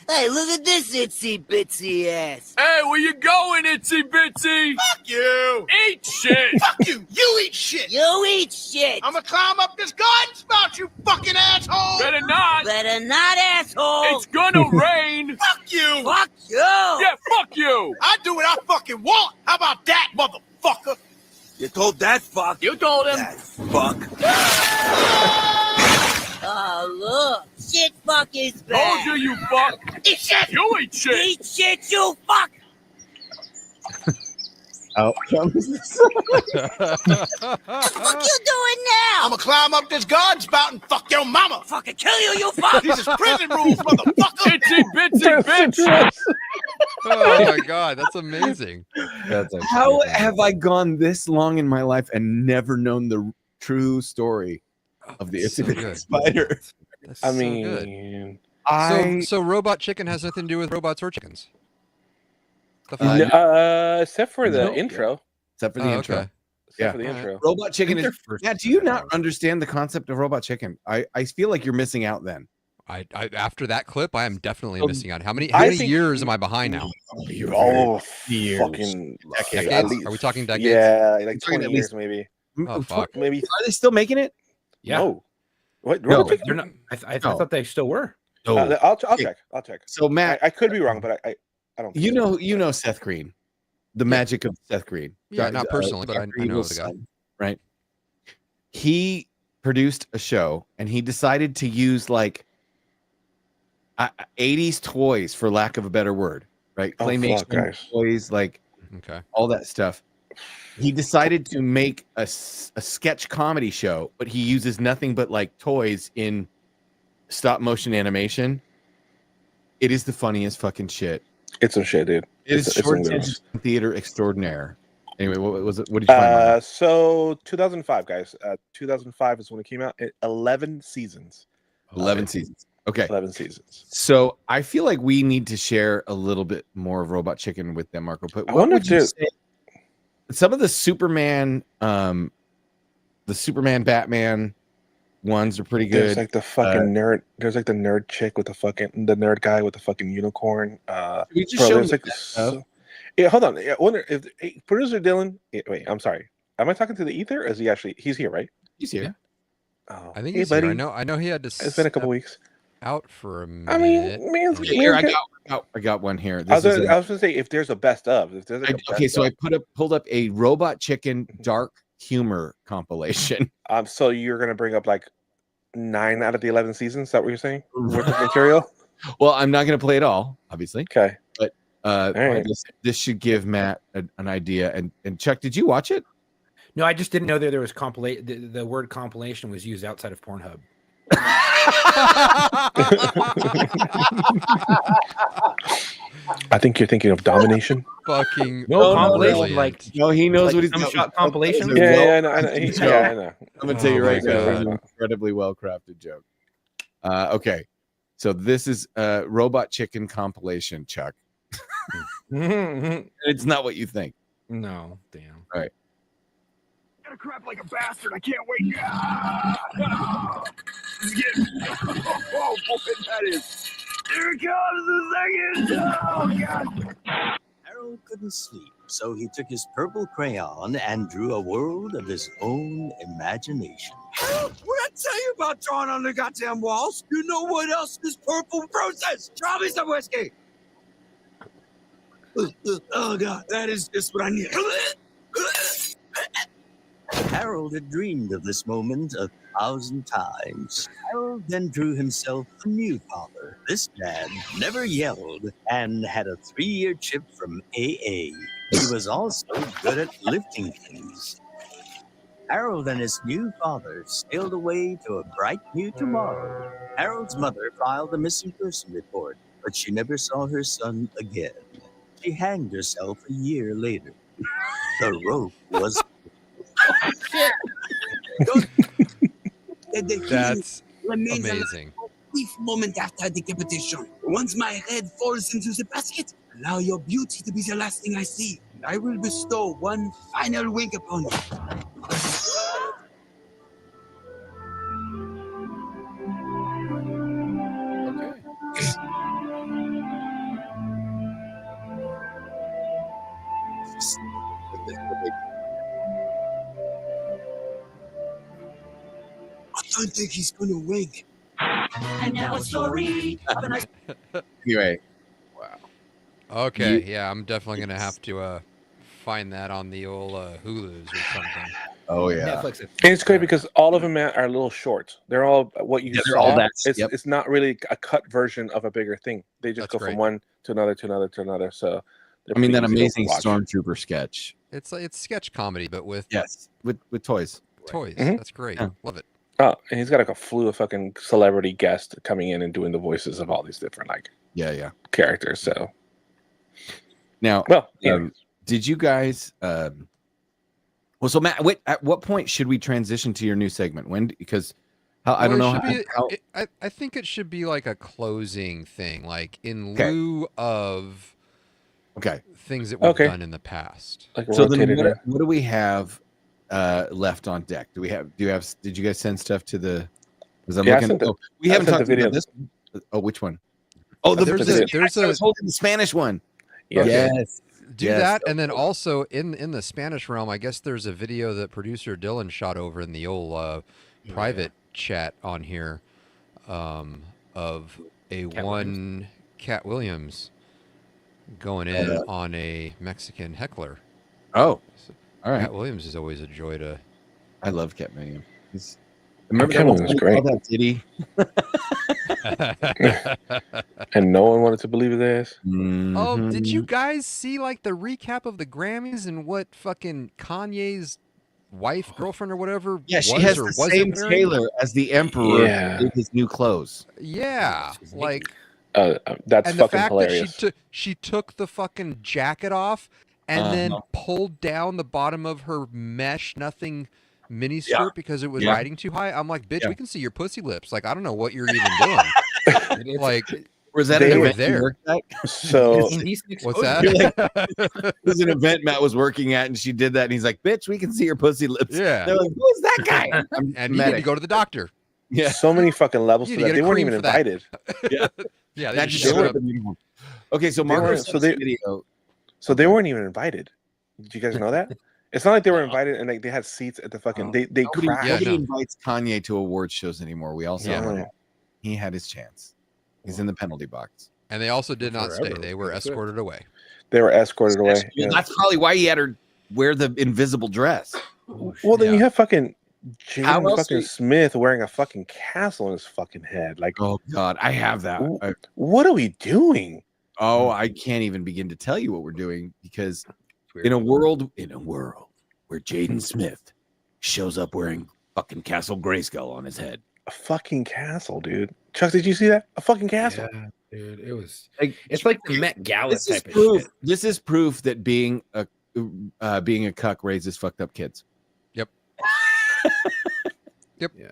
Hey, look at this itsy bitsy ass. Hey, where you going, itsy bitsy? Fuck you! Eat shit! Fuck you! You eat shit! You eat shit. I'm gonna climb up this garden spout, you fucking asshole! Better not! Better not, asshole. It's gonna rain! Fuck you! Fuck you. Yeah, fuck you! I do what I fucking want! How about that, motherfucker? You told that fuck. You told him! That fuck. Oh, look. Shit fuck is back. Told you, you fuck! Eat shit! You eat shit! Eat shit, you fuck. Out comes What you doing now? I'm gonna climb up this garden spout and fuck your mama! Fucking kill you, you fuck. These is prison rules, motherfucker! Itsy bitsy bitch! Oh my god, that's amazing. How have I gone this long in my life and never known the true story of the Itsy Bitsy Spider? That's I so mean, good. I So Robot Chicken has nothing to do with robots or chickens. except for the intro. except for the intro. Okay. Except for the intro. Robot Chicken is. Yeah, do you not understand the concept of Robot Chicken? I feel like you're missing out then. I after that clip, I am definitely missing out. How many I years think- am I behind now? Years. Fucking Decades. at least. Are we talking decades? Yeah, like talking 20 at years least- maybe. Oh fuck. Maybe. Are they still making it? Yeah. No. What? No. Robot Chicken? They're not. I No. thought they still were. No. I'll check. I'll check. So Matt, I could be wrong, but I don't. think so. you know Seth Green, the magic of Seth Green. Yeah, not personally, but I know Eagle's the guy. son, right? He produced a show, and he decided to use like 80s toys, for lack of a better word, right? Oh, Claymation fuck, guys. toys, like Okay. all that stuff. He decided to make a sketch comedy show, but he uses nothing but like toys in stop motion animation. It is the funniest fucking shit. It's some shit, dude. It is It's short some attention gross. theater extraordinaire. Anyway, what was it? What did you find? So 2005, guys. 2005 is when it came out. 11 seasons. 11 seasons. Okay. 11 seasons. So I feel like we need to share a little bit more of Robot Chicken with them, Marco. But I what wonder would you too- say? Some of the Superman Batman ones are pretty There's good. like the fucking nerd. There's like the nerd chick with the nerd guy with the fucking unicorn. We just Bro, showed there's like stuff. yeah. Hold on. I wonder if producer Dylan. Wait, I'm sorry. Am I talking to the ether? Or is he actually? He's here, right? He's here. Oh, I think hey, he's here. buddy. I know he had to It's been a couple weeks. out for a minute. I mean, man, Here, I got one here. I was This is gonna say if there's a best of. If there's like a okay, best so of. I pulled up a Robot Chicken dark humor compilation. So you're gonna bring up like 9 out of the 11 seasons? Is that what you're saying? Worth of material? Well, I'm not going to play it all, obviously. Okay. Right. This should give Matt an idea. And Chuck, did you watch it? No, I just didn't know there was the word compilation was used outside of Pornhub. I think you're thinking of domination. Fucking No, compilation, compilation, like No, he knows like what he's some doing. shot compilation. Yeah, I know. I know. I'm going to tell you Oh right my now, God. it's an incredibly well-crafted joke. Okay. So this is a Robot Chicken compilation, Chuck. It's not what you think. No, damn. Gotta crap like a bastard. I can't wait. Ah! This is getting... Oh, boy, that is. Here it comes the second. Oh, God. Harold couldn't sleep, so he took his purple crayon and drew a world of his own imagination. Harold, what I tell you about drawing on the goddamn walls? You know what else is purple process? Draw me some whiskey. Oh, God, that is just what I need. Harold had dreamed of this moment 1,000 times. Harold then drew himself a new father. This dad never yelled and had a 3-year chip from AA. He was also good at lifting things. Harold and his new father sailed away to a bright new tomorrow. Harold's mother filed a missing person report, but she never saw her son again. She hanged herself a year later. The rope was... That's amazing. Brief moment after decapitation. Once my head falls into the basket, allow your beauty to be the last thing I see. I will bestow one final wink upon you. I don't think he's gonna wink. And now a story of a nice... Anyway. Okay, yeah, I'm definitely gonna have to find that on the old Hulu's or something. Oh yeah, Netflix. And it's great because all of them are little shorts. They're all what you saw. All that. It's not really a cut version of a bigger thing. They just go from one to another to another to another. So I mean that amazing Stormtrooper sketch. It's sketch comedy, but with with toys. Toys. Mhm. That's great. Yeah. Love it. Oh, and he's got like a slew of fucking celebrity guests coming in and doing the voices of all these different characters. So now, anyways. did you guys? Well, so Matt, at what point should we transition to your new segment? When? Because I don't know how. I think it should be like a closing thing, like in lieu of things that we've done in the past. Like so then, what do we have left on deck? Did you guys send stuff to the? Because I'm looking. We haven't talked about this. Oh, which one? Oh, I was holding the Spanish one. Yes. Do that, and then also in the Spanish realm, I guess there's a video that producer Dylan shot over in the old private chat on here of a Cat Williams going in on a Mexican heckler. Oh, all right. Cat Williams is always a joy to. I love Cat Williams. Remember Cat Williams was great. That titty? And no one wanted to believe his ass. Oh, did you guys see like the recap of the Grammys and what fucking Kanye's wife, girlfriend, or whatever? Yeah, she has the same tailor as the Emperor in his new clothes. Yeah, like that's and fucking the fact hilarious. That she took the fucking jacket off and then pulled down the bottom of her mesh mini skirt because it was riding too high. I'm like, bitch, we can see your pussy lips. Like, I don't know what you're even doing. Like, was that an event you worked at? So what's that? It was an event Matt was working at, and she did that, and he's like, "Bitch, we can see your pussy lips." Yeah, they're like, "Who's that guy?" And you need to go to the doctor. Yeah, so many fucking levels to that. They weren't even invited. Yeah, that just showed up. Okay, so Marco video. So they weren't even invited. Did you guys know that? It's not like they were invited and like they had seats at the fucking. They crashed. Nobody invites Kanye to award shows anymore. We all saw he had his chance. He's in the penalty box. And they also did not stay. They were escorted away. They were escorted away. Yeah. That's probably why he had her wear the invisible dress. Well, then you have fucking Jaden fucking Smith wearing a fucking castle on his fucking head. Like, oh god, I have that. What are we doing? Oh, I can't even begin to tell you what we're doing because in a world where Jaden Smith shows up wearing fucking Castle Grayskull on his head. A fucking castle, dude. Chuck, did you see that? A fucking castle. Yeah, dude. It was it's like the Met Gala type of shit. This is proof that being a cuck raises fucked up kids. Yep. Yeah.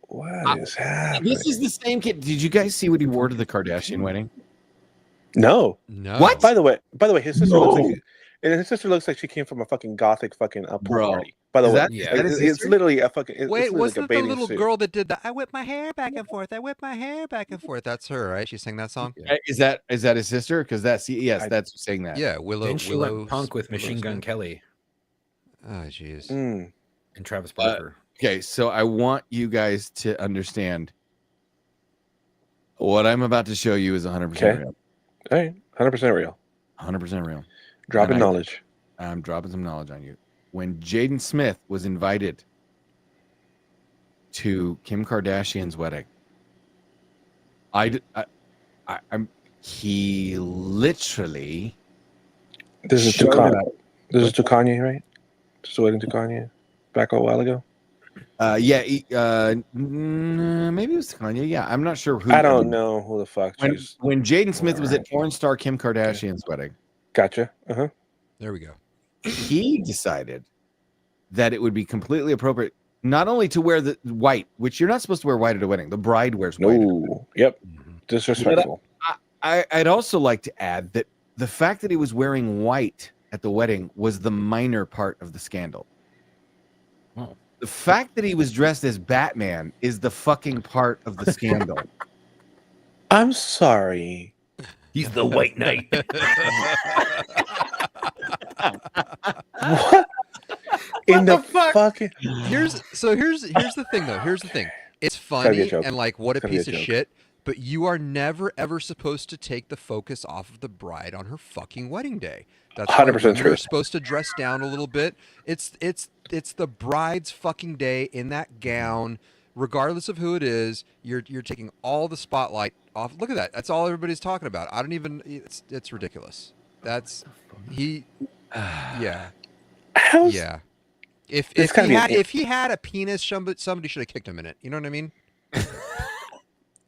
What is happening? This is the same kid. Did you guys see what he wore to the Kardashian wedding? No. What? By the way, his sister looks like And his sister looks like she came from a fucking gothic fucking pool Bro, party. By the is way, that- Yeah. is that Like, his it's sister? literally a fucking. It's Wait, literally wasn't like a it the bathing little suit. girl that did the "I whip my hair back and forth, I whip my hair back and forth"? That's her, right? She sang that song. Is that his sister? Because that's yes, that's saying that. Yeah, Willow. Then she Willow went punk with Machine Gun Smith. Kelly Oh, jeez. Mm. and Travis Barker. Okay, so I want you guys to understand what I'm about to show you is 100% Okay. real. All right, 100% real. 100% real. Dropping And knowledge. I'm dropping some knowledge on you. When Jaden Smith was invited to Kim Kardashian's wedding, he literally This is to showed Kanye. up. This is to Kanye, right? Just waiting to Kanye. Back a while ago. Maybe it was Kanye. Yeah, I'm not sure who. I don't know who the fuck. When Jaden Smith was at porn star Kim Kardashian's wedding, Gotcha. Uh-huh. There we go. he decided that it would be completely appropriate not only to wear the white, which you're not supposed to wear white at a wedding. The bride wears white. No. Yep. Disrespectful. I'd also like to add that the fact that he was wearing white at the wedding was the minor part of the scandal. Oh. The fact that he was dressed as Batman is the fucking part of the scandal. I'm sorry. He's the White Knight. What? In the fucking. Here's the thing though. Here's the thing. It's Gotta be a funny joke. and like what a Gotta be a piece of joke. shit. But you are never ever supposed to take the focus off of the bride on her fucking wedding day. That's 100% women true. are supposed to dress down a little bit. It's the bride's fucking day in that gown, regardless of who it is. You're taking all the spotlight off. Look at that. That's all everybody's talking about. I don't even. It's ridiculous. That's he. Yeah. How's, Yeah. If It's gotta be an- if he had a penis, somebody should have kicked him in it. You know what I mean?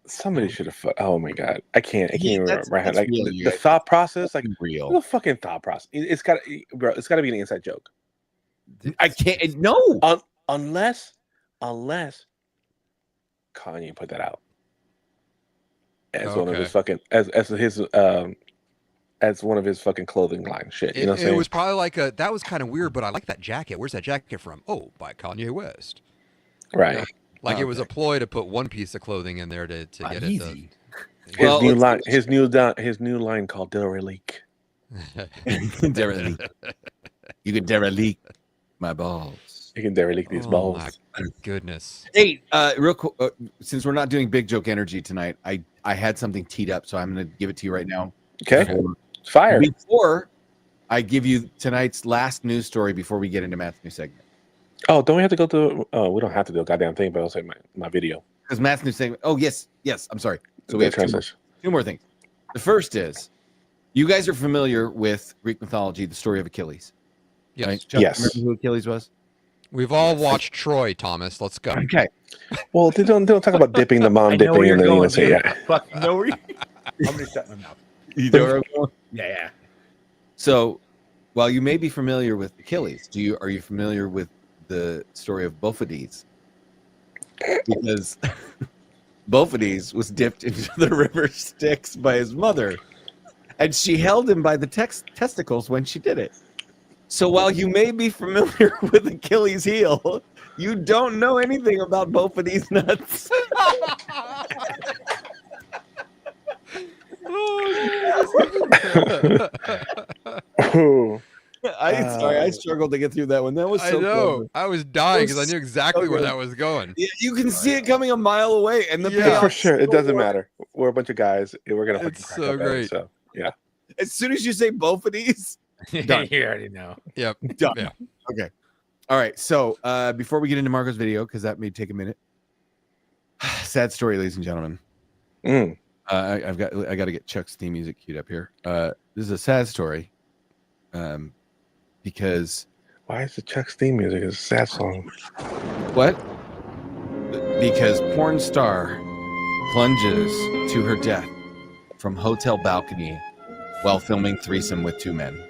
Somebody should have. Oh my god, I can't even that's- remember my head. that's Like real, the you guys. thought process, like Real. the fucking thought process. It's got, bro. It's got to be an inside joke. I can't. No. Unless Kanye put that out as one of his fucking as one of his fucking clothing line shit. You know what I'm It saying? was probably like that was kind of weird, but I like that jacket. Where's that jacket from? Oh, by Kanye West. Right. Like it was a ploy to put one piece of clothing in there to get it. His new line called Derelict. Derelict. You can derelict my balls. You can derelict these Oh balls. my goodness. Hey, real quick, since we're not doing big joke energy tonight, I had something teed up, so I'm going to give it to you right now. Okay. Fire. Before I give you tonight's last news story before we get into Matt's new segment. Oh, don't we have to go to? Oh, we don't have to do a goddamn thing, but I'll say my video. Because Matt's new segment. Oh, yes. I'm sorry. So we have two more things. The first is, you guys are familiar with Greek mythology, the story of Achilles. Yes. Right? Chuck, Yes. Remember who Achilles was? We've all watched Troy, Thomas. Let's go. Okay. Well, they don't talk about dipping the mom I know where dipping you're and then you going. say Dude. yeah. I fucking know where you. I'm gonna shut my mouth. You know where I'm going? Yeah. So, while you may be familiar with Achilles, are you familiar with the story of Bophades? Because Bophades was dipped into the river Styx by his mother, and she held him by the testicles when she did it. So while you may be familiar with Achilles' heel, you don't know anything about Bophades' nuts. Ooh. I struggled to get through that one. That was so I know. clever. I was dying because I knew exactly so where good. that was going. Yeah, you can see it coming a mile away, and the Yeah. payoff For sure, it so doesn't worth matter. We're a bunch of guys. We're gonna fucking It's crack so up at it, great. so yeah. As soon as you say both of these, Done. You already know. Yep. done. Yeah. Okay. All right. So before we get into Marco's video, because that may take a minute. Sad story, ladies and gentlemen. Mm. I got to get Chuck's theme music queued up here. This is a sad story. Because Why is the Chuck's theme music a sad song? what? Because porn star plunges to her death from hotel balcony while filming threesome with two men.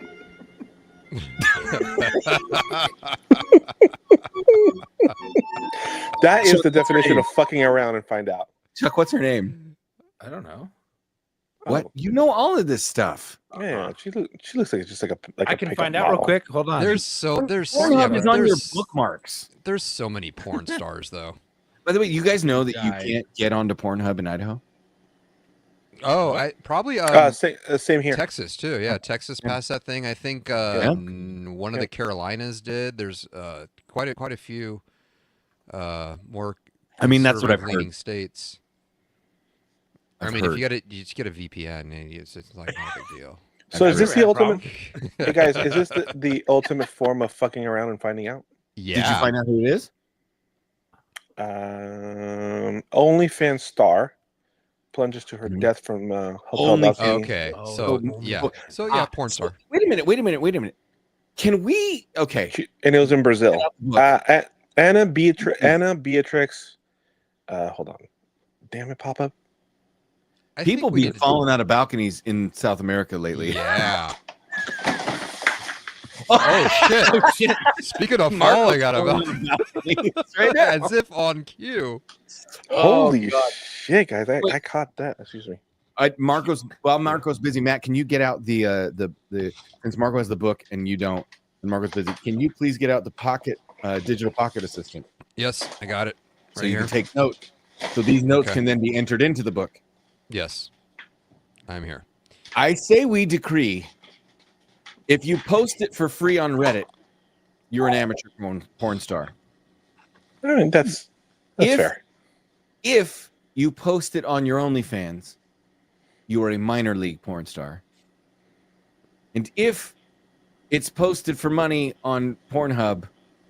That is So- the definition of fucking around and find out. Chuck, what's her name? I don't know. What? You know all of this stuff. Yeah, she looks like just like a I can find out real quick. Hold on. There's Pornhub is on your bookmarks. There's so many porn stars though. By the way, you guys know that you can't get onto Pornhub in Idaho? Oh, I probably same here. Texas too. Yeah, Texas passed that thing. I think one of the Carolinas did. There's quite a few more. I mean, that's what I've conservative-leaning heard. states. I've I mean, heard. if you just get a VPN, it's like not a big deal. So is this the ultimate? Hey guys, is this the ultimate form of fucking around and finding out? Yeah. Did you find out who it is? OnlyFans star plunges to her death from hotel balcony. Okay, so yeah, porn star. Wait a minute. Can we? Okay, and it was in Brazil. Anna Beatrix. Hold on. Damn it, pop up. People be falling out of balconies in South America lately. Yeah. Oh shit! Speaking of falling out of balconies, right now. as if on cue. Holy shit, guys! I caught that. Excuse me. Marco's busy. Matt, can you get out the since Marco has the book and you don't, and Marco's busy. Can you please get out the pocket digital pocket assistant? Yes, I got it. So you can take notes. So these notes can then be entered into the book. Yes, I'm here. I say we decree. If you post it for free on Reddit, you're an amateur porn star. I mean, that's fair. If you post it on your OnlyFans, you are a minor league porn star. And if it's posted for money on Pornhub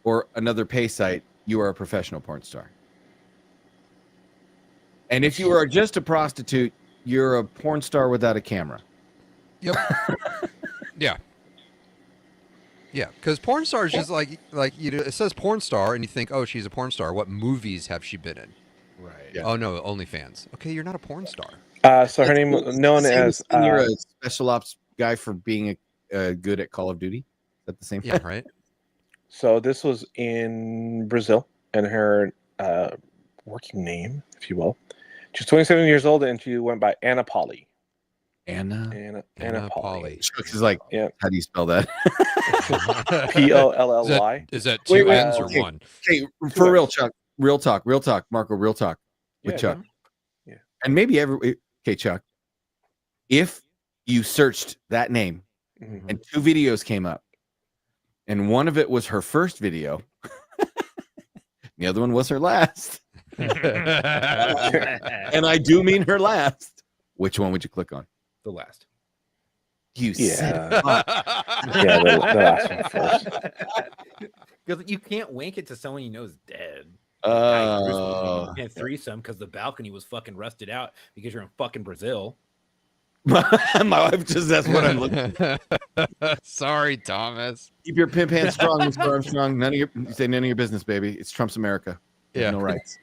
or another pay site, you are a professional porn star. And if you are just a prostitute, you're a porn star without a camera. Yep. Yeah. Yeah, because porn star is just like it says porn star, and you think, oh, she's a porn star. What movies have she been in? Right. Yeah. Oh no, OnlyFans. Okay, you're not a porn star. So her name was known as. You're a special ops guy for being good at Call of Duty. Is that the same thing? Yeah, right. So this was in Brazil, and her working name, if you will. She's 27 years old, and she went by Anna Polly. Anna Polly. She's like, yeah. How do you spell that? Polly. Is that two N's or okay. one? Okay, for real, Chuck. Real talk, Marco. Real talk with Chuck. Yeah. And maybe okay, Chuck. If you searched that name and two videos came up, and one of it was her first video, the other one was her last. And I do mean her last. Which one would you click on? The last. You said the last one first. Because you can't wink it to someone you know is dead. And threesome because the balcony was fucking rusted out because you're in fucking Brazil. My wife just that's what I'm looking for. Sorry, Thomas. Keep your pimp hand strong, Mr. Armstrong. None of your business, baby. It's Trump's America. There's no rights.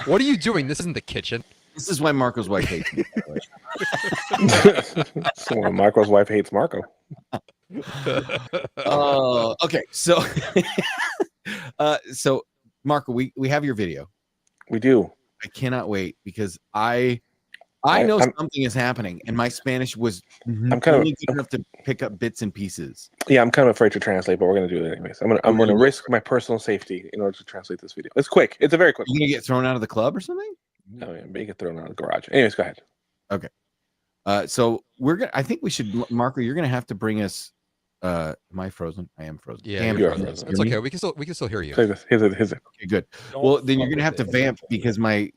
What are you doing? This isn't the kitchen. This is why Marco's wife hates me. So why Marco's wife hates Marco. Okay. So, so Marco, we have your video. We do. I cannot wait because I know something is happening, and my Spanish was I'm kind of good enough to pick up bits and pieces. Yeah, I'm kind of afraid to translate, but we're gonna do it anyways. I'm gonna risk my personal safety in order to translate this video. It's quick. It's a very quick. You gonna get thrown out of the club or something? No, yeah, but you get thrown out of the garage. Anyways, go ahead. Okay. So I think we should, Marco. You're gonna have to bring us. Am I frozen? I am frozen. Yeah, you're frozen. It's okay. We can still hear you. Here's it. Okay, good. Well, then you're gonna have to vamp because the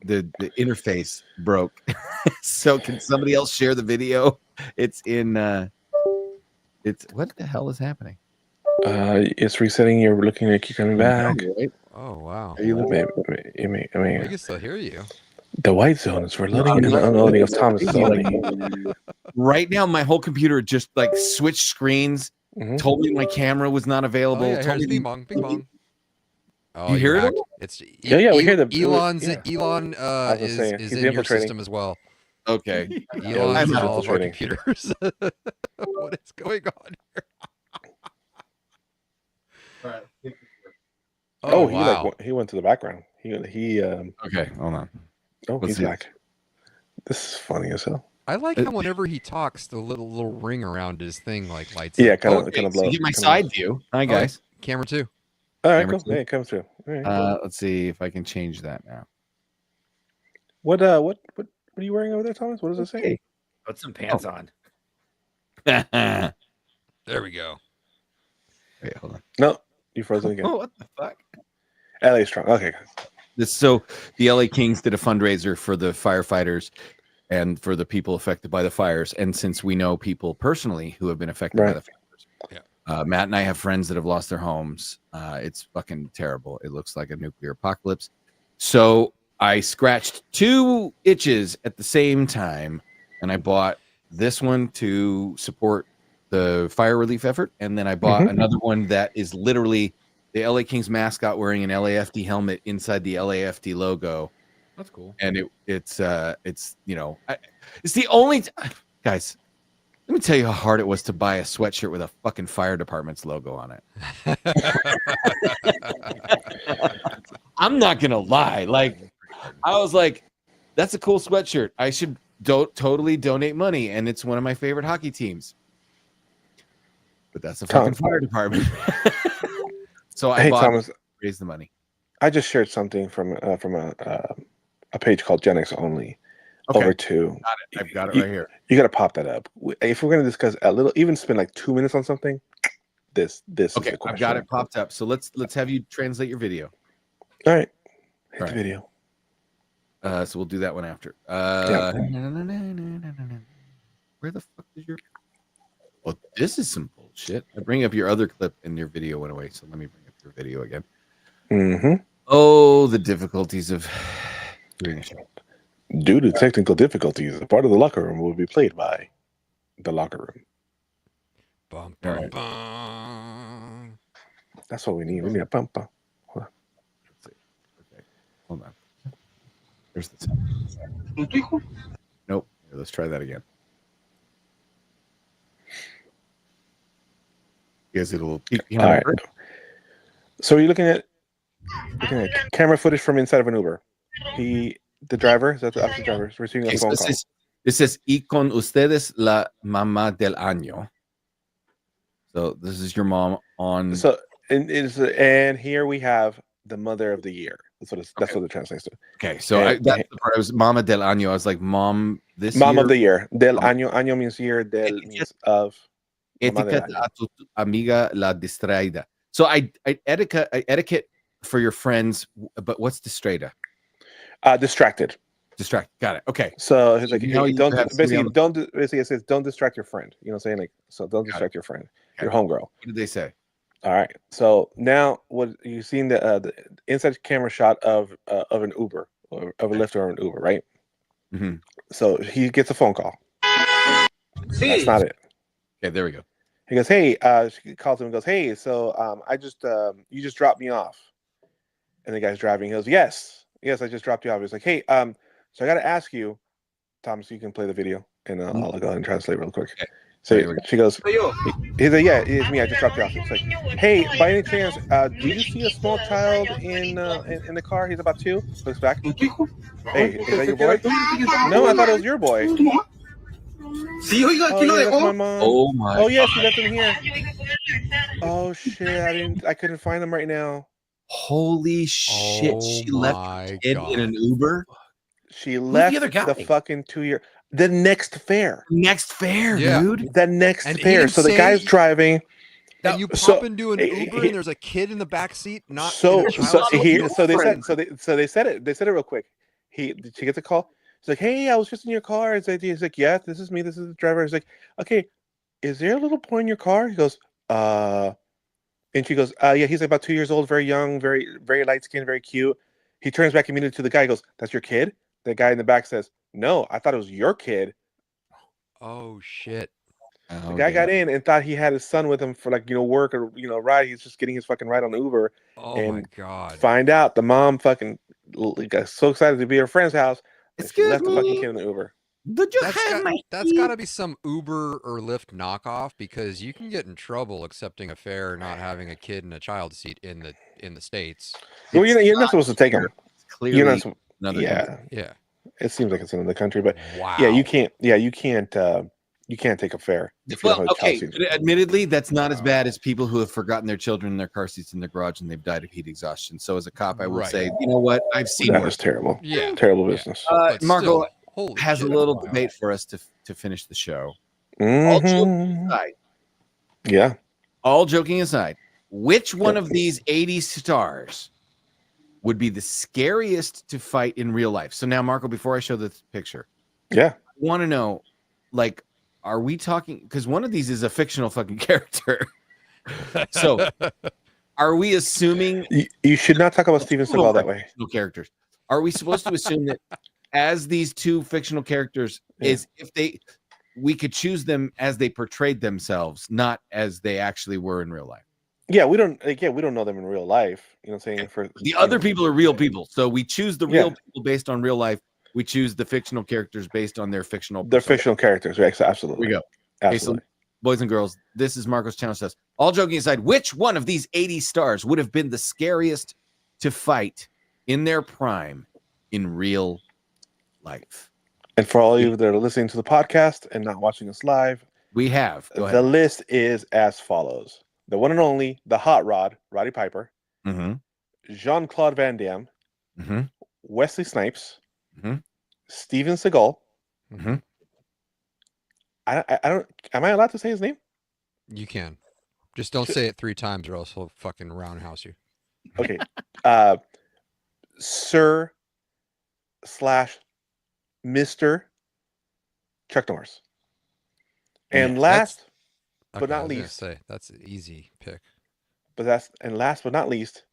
interface broke. So can somebody else share the video? It's in. It's what the hell is happening? It's resetting. You're looking like you're coming back. Oh wow. I mean, we can still hear you. The white zone is for loading and unloading of Thomas. Right now, my whole computer just like switched screens. Told me my camera was not available. Oh, yeah, here's bing bong, bing bong. Oh, you hear it? It's we hear the Elon is in your system as well. Okay, Elon's in all of our computers. What is going on here? Oh, wow. He went to the background. He okay, hold on. Oh, he's back. This is funny as hell. I like how whenever he talks, the little ring around his thing like lights Yeah, up. kind of blows. So you get my side view. Hi guys. Camera 2. All right, cool. Hey, it comes through. All right. Let's see if I can change that now. What are you wearing over there, Thomas? What does it say? Put some pants on. There we go. Wait, hold on. No, you frozen again. Oh, what the fuck? LA strong. Okay, guys. So the LA Kings did a fundraiser for the firefighters and for the people affected by the fires. And since we know people personally who have been affected by the fires, Matt and I have friends that have lost their homes. It's fucking terrible. It looks like a nuclear apocalypse. So I scratched 2 itches at the same time, and I bought this one to support the fire relief effort, and then I bought another one that is literally the LA Kings mascot wearing an LAFD helmet inside the LAFD logo. That's cool. And it's you know, it's the only guys. Let me tell you how hard it was to buy a sweatshirt with a fucking fire department's logo on it. I'm not gonna lie. Like, I was like, that's a cool sweatshirt. I should totally donate money, and it's one of my favorite hockey teams. But that's a fucking fire department. So I Thomas, raised the money. I just shared something from a page called Gen X Only. Over to. Got it. I've got it right here. You got to pop that up. If we're going to discuss a little, even spend like 2 minutes on something, this okay, is the question. I've got it popped up. So let's have you translate your video. All right. Hit the video. So we'll do that one after. Where the fuck is your... Well, this is some bullshit. I bring up your other clip and your video went away. So let me bring up your video again. Oh, the difficulties of doing a show. Due to technical difficulties, a part of the locker room will be played by the locker room. Bum, bum, bum. That's what we need. We need a bum bum. Hold on. Let's see. Okay. Hold on. Here's the sound. Nope. Here, let's try that again. You guys get a little peek behind. All right. So you're looking at camera footage from inside of an Uber. The driver, that's the driver, is receiving a phone call. This is y con ustedes la mamá del año. So this is your mom on. So and here we have the mother of the year. That's what it translates to. Okay, so that's the part. I was mama del año. I was like, mom this mom year? Of the year. Del año. Año means year. Del means of. Etiquette a tu amiga la distraída. So I etiquette for your friends, but what's distraída? Distracted. Got it. Okay. So it's like it says don't distract your friend. You know what I'm saying? Like, so don't distract your friend, your homegirl. What did they say? All right. So now what you've seen the inside camera shot of an Uber or of a Lyft or an Uber, right? Mm-hmm. So he gets a phone call. That's not it. Okay, there we go. He goes, hey, she calls him and goes, hey, so I just you just dropped me off. And the guy's driving. He goes, Yes, I just dropped you off. He's like, hey, so I got to ask you, Thomas, you can play the video, and I'll go ahead and translate real quick. Okay. So she goes, he's like, yeah, it's me. I just dropped you off. He's like, hey, by any chance, do you see a small child in the car? He's about 2. Looks back. Hey, is that your boy? No, I thought it was your boy. Oh, yeah, that's my mom. Oh my. Oh yeah, she left him here. Oh shit, I couldn't find him right now. Holy shit! She left a kid in an Uber. She left the fucking 2-year. The next fare. Dude. The next fare. So the guy's driving. And you pop into an Uber and there's a kid in the back seat. Not so they said it. They said it real quick. She gets a call. He's like, hey, I was just in your car. He's like, yeah, this is me. This is the driver. He's like, okay, is there a little boy in your car? He goes, and she goes, yeah, he's like about 2 years old, very young, very, very light skinned, very cute. He turns back immediately to the guy. He goes, that's your kid? The guy in the back says, no, I thought it was your kid. Oh, shit. The guy got in and thought he had his son with him for like, work or, ride. He's just getting his fucking ride on Uber. Oh, my God. Find out the mom fucking got so excited to be at her friend's house. She left the fucking kid in the Uber. That's got to be some Uber or Lyft knockoff, because you can get in trouble accepting a fare not having a kid in a child seat in the States. Well, you're not supposed to take them. Clearly, yeah. It seems like it's in another country, but Wow. yeah, you can't. Yeah, you can't take a fare. If you don't have a child seat. Admittedly, that's not as bad as people who have forgotten their children in their car seats in their garage and they've died of heat exhaustion. So as a cop, I will say, you know what? I've seen That worse. was terrible. Yeah, terrible business. Marco still, has shit. a little debate for us to finish the show. Mhm. All joking aside, Yeah. all joking aside, which one of these 80 stars would be the scariest to fight in real life? So now, Marco, before I show this picture, yeah, I want to know, like, are we talking? Because one of these is a fictional fucking character. So, are we assuming you should not talk about Steven Seagal that way? Fictional characters. Are we supposed to assume that as these two fictional characters is if we could choose them as they portrayed themselves, not as they actually were in real life? Yeah, we don't know them in real life. You know what I'm saying? For The other people are real people. So we choose the real people based on real life. We choose the fictional characters based on their fictional fictional characters, right? Absolutely. Here we go. Absolutely. Okay, so boys and girls, this is Marco's challenge to us. All joking aside, which one of these 80 stars would have been the scariest to fight in their prime in real life? And for all you that are listening to the podcast and not watching us live, we have the list is as follows: the one and only, the hot rod, Roddy Piper, Jean-Claude Van Damme, Wesley Snipes, Steven Seagal. I don't. Am I allowed to say his name? You can. Just don't say it 3 times, or else he'll fucking roundhouse you. Okay. Sir / Mr. Chuck Norris. And last but not least, say that's an easy pick. But last but not least,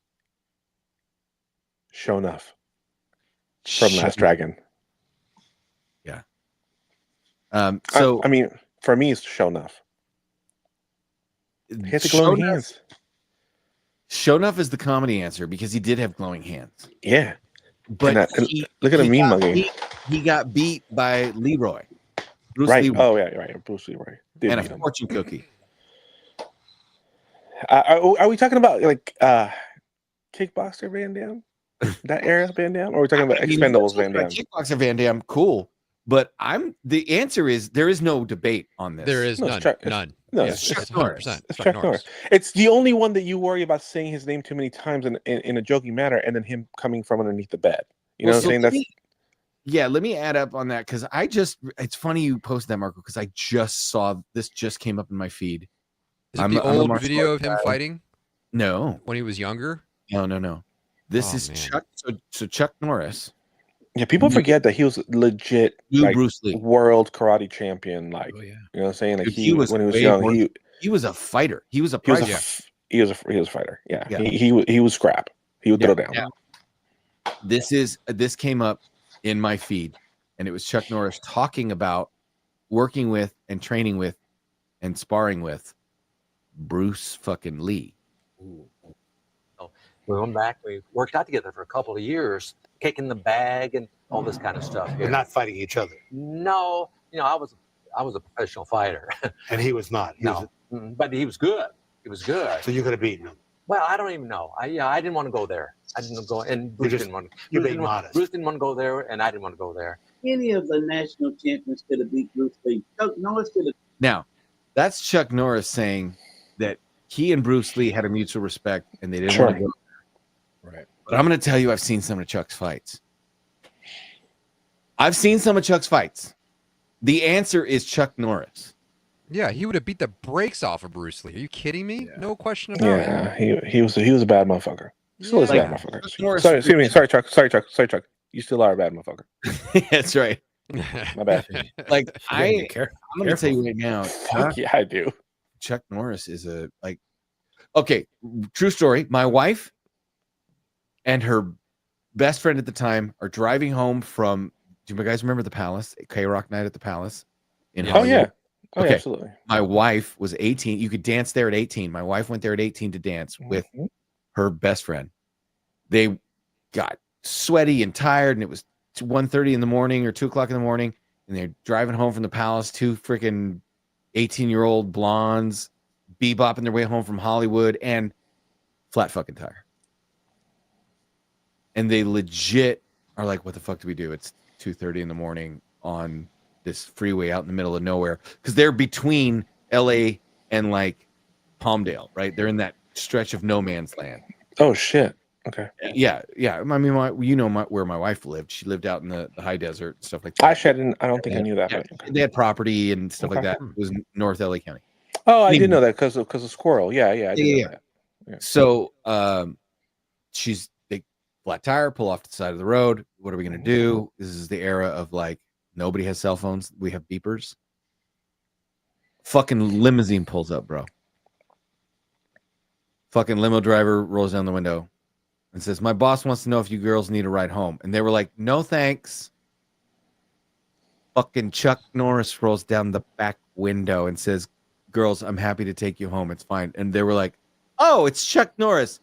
Sho'nuff from Last Dragon. Yeah. So I mean, for me, it's Sho'nuff. He had the glowing hands. Sho'nuff is the comedy answer because he did have glowing hands. Yeah. But look at him mean mugging. He got beat by Leroy. Bruce right. Leroy. Oh, yeah, right. Bruce Leroy. And a fortune cookie. Are we talking about like Kickboxer Van Damme? That era Van Damme? Or are we talking about Expendables Van Damme? Kickboxer Van Damme, cool. But the answer is there is no debate on this. There is none. None. No, it's Chuck Norris. It's Chuck Norris. It's the only one that you worry about saying his name too many times in a joking manner, and then him coming from underneath the bed. You know what I'm saying? Let me add up on that because it's funny you posted that, Marco, because I just saw this just came up in my feed. Is it the old video of him fighting? No. When he was younger? No. This is Chuck. So Chuck Norris. Yeah, people forget that he was legit Bruce Lee. World karate champion. Like, you know what I'm saying? Like when he was young, he was a fighter. He was a he was a fighter. Yeah. He was scrap. He would throw down. Yeah. This came up in my feed, and it was Chuck Norris talking about working with and training with and sparring with Bruce fucking Lee. We went back. We worked out together for a couple of years, kicking the bag and all this kind of stuff. You're not fighting each other. No, I was a professional fighter, and he was not. But he was good. He was good. So you could have beaten him. Well, I don't even know. I didn't want to go there. I didn't go, and Bruce didn't want. You're being modest. Bruce didn't want to go there, and I didn't want to go there. Any of the national champions could have beat Bruce Lee. Chuck Norris could have. Now, that's Chuck Norris saying that he and Bruce Lee had a mutual respect, and they didn't want to go. Right. But I'm going to tell you, I've seen some of Chuck's fights. The answer is Chuck Norris. Yeah, he would have beat the brakes off of Bruce Lee. Are you kidding me? Yeah. No question about it. Yeah, he was a bad motherfucker. Still is a bad motherfucker. Sorry, excuse me. Sorry, Chuck. You still are a bad motherfucker. That's right. My bad. Like I'm going to tell you right now. Yeah, I do. Chuck Norris is okay. True story. My wife and her best friend at the time are driving home from. Do you guys remember the Palace? K-Rock Night at the Palace in Hollywood? Oh yeah. Oh, okay. yeah, absolutely. My wife was 18. You could dance there at 18. My wife went there at 18 to dance with her best friend. They got sweaty and tired, and it was 1:30 in the morning or 2 o'clock in the morning, and they're driving home from the Palace. 2 freaking 18-year-old blondes bebopping their way home from Hollywood and flat fucking tire. And they legit are like, what the fuck do we do? It's 2:30 in the morning on this freeway out in the middle of nowhere, because they're between LA and like Palmdale, right? They're in that stretch of no man's land. Oh shit. Okay. Yeah. I mean, where my wife lived. She lived out in the high desert and stuff like that. Actually, I don't think I knew that. Yeah, But okay. they had property and stuff like Okay. that. It was in North LA County. Oh, I did know that because of Squirrel. Yeah, I did know that. Yeah. So they flat tire, pull off to the side of the road. What are we gonna do? This is the era of like nobody has cell phones. We have beepers. Fucking limousine pulls up, bro. Fucking limo driver rolls down the window and says, "My boss wants to know if you girls need a ride home." And they were like, "No, thanks." Fucking Chuck Norris rolls down the back window and says, "Girls, I'm happy to take you home. It's fine." And they were like, "Oh, it's Chuck Norris.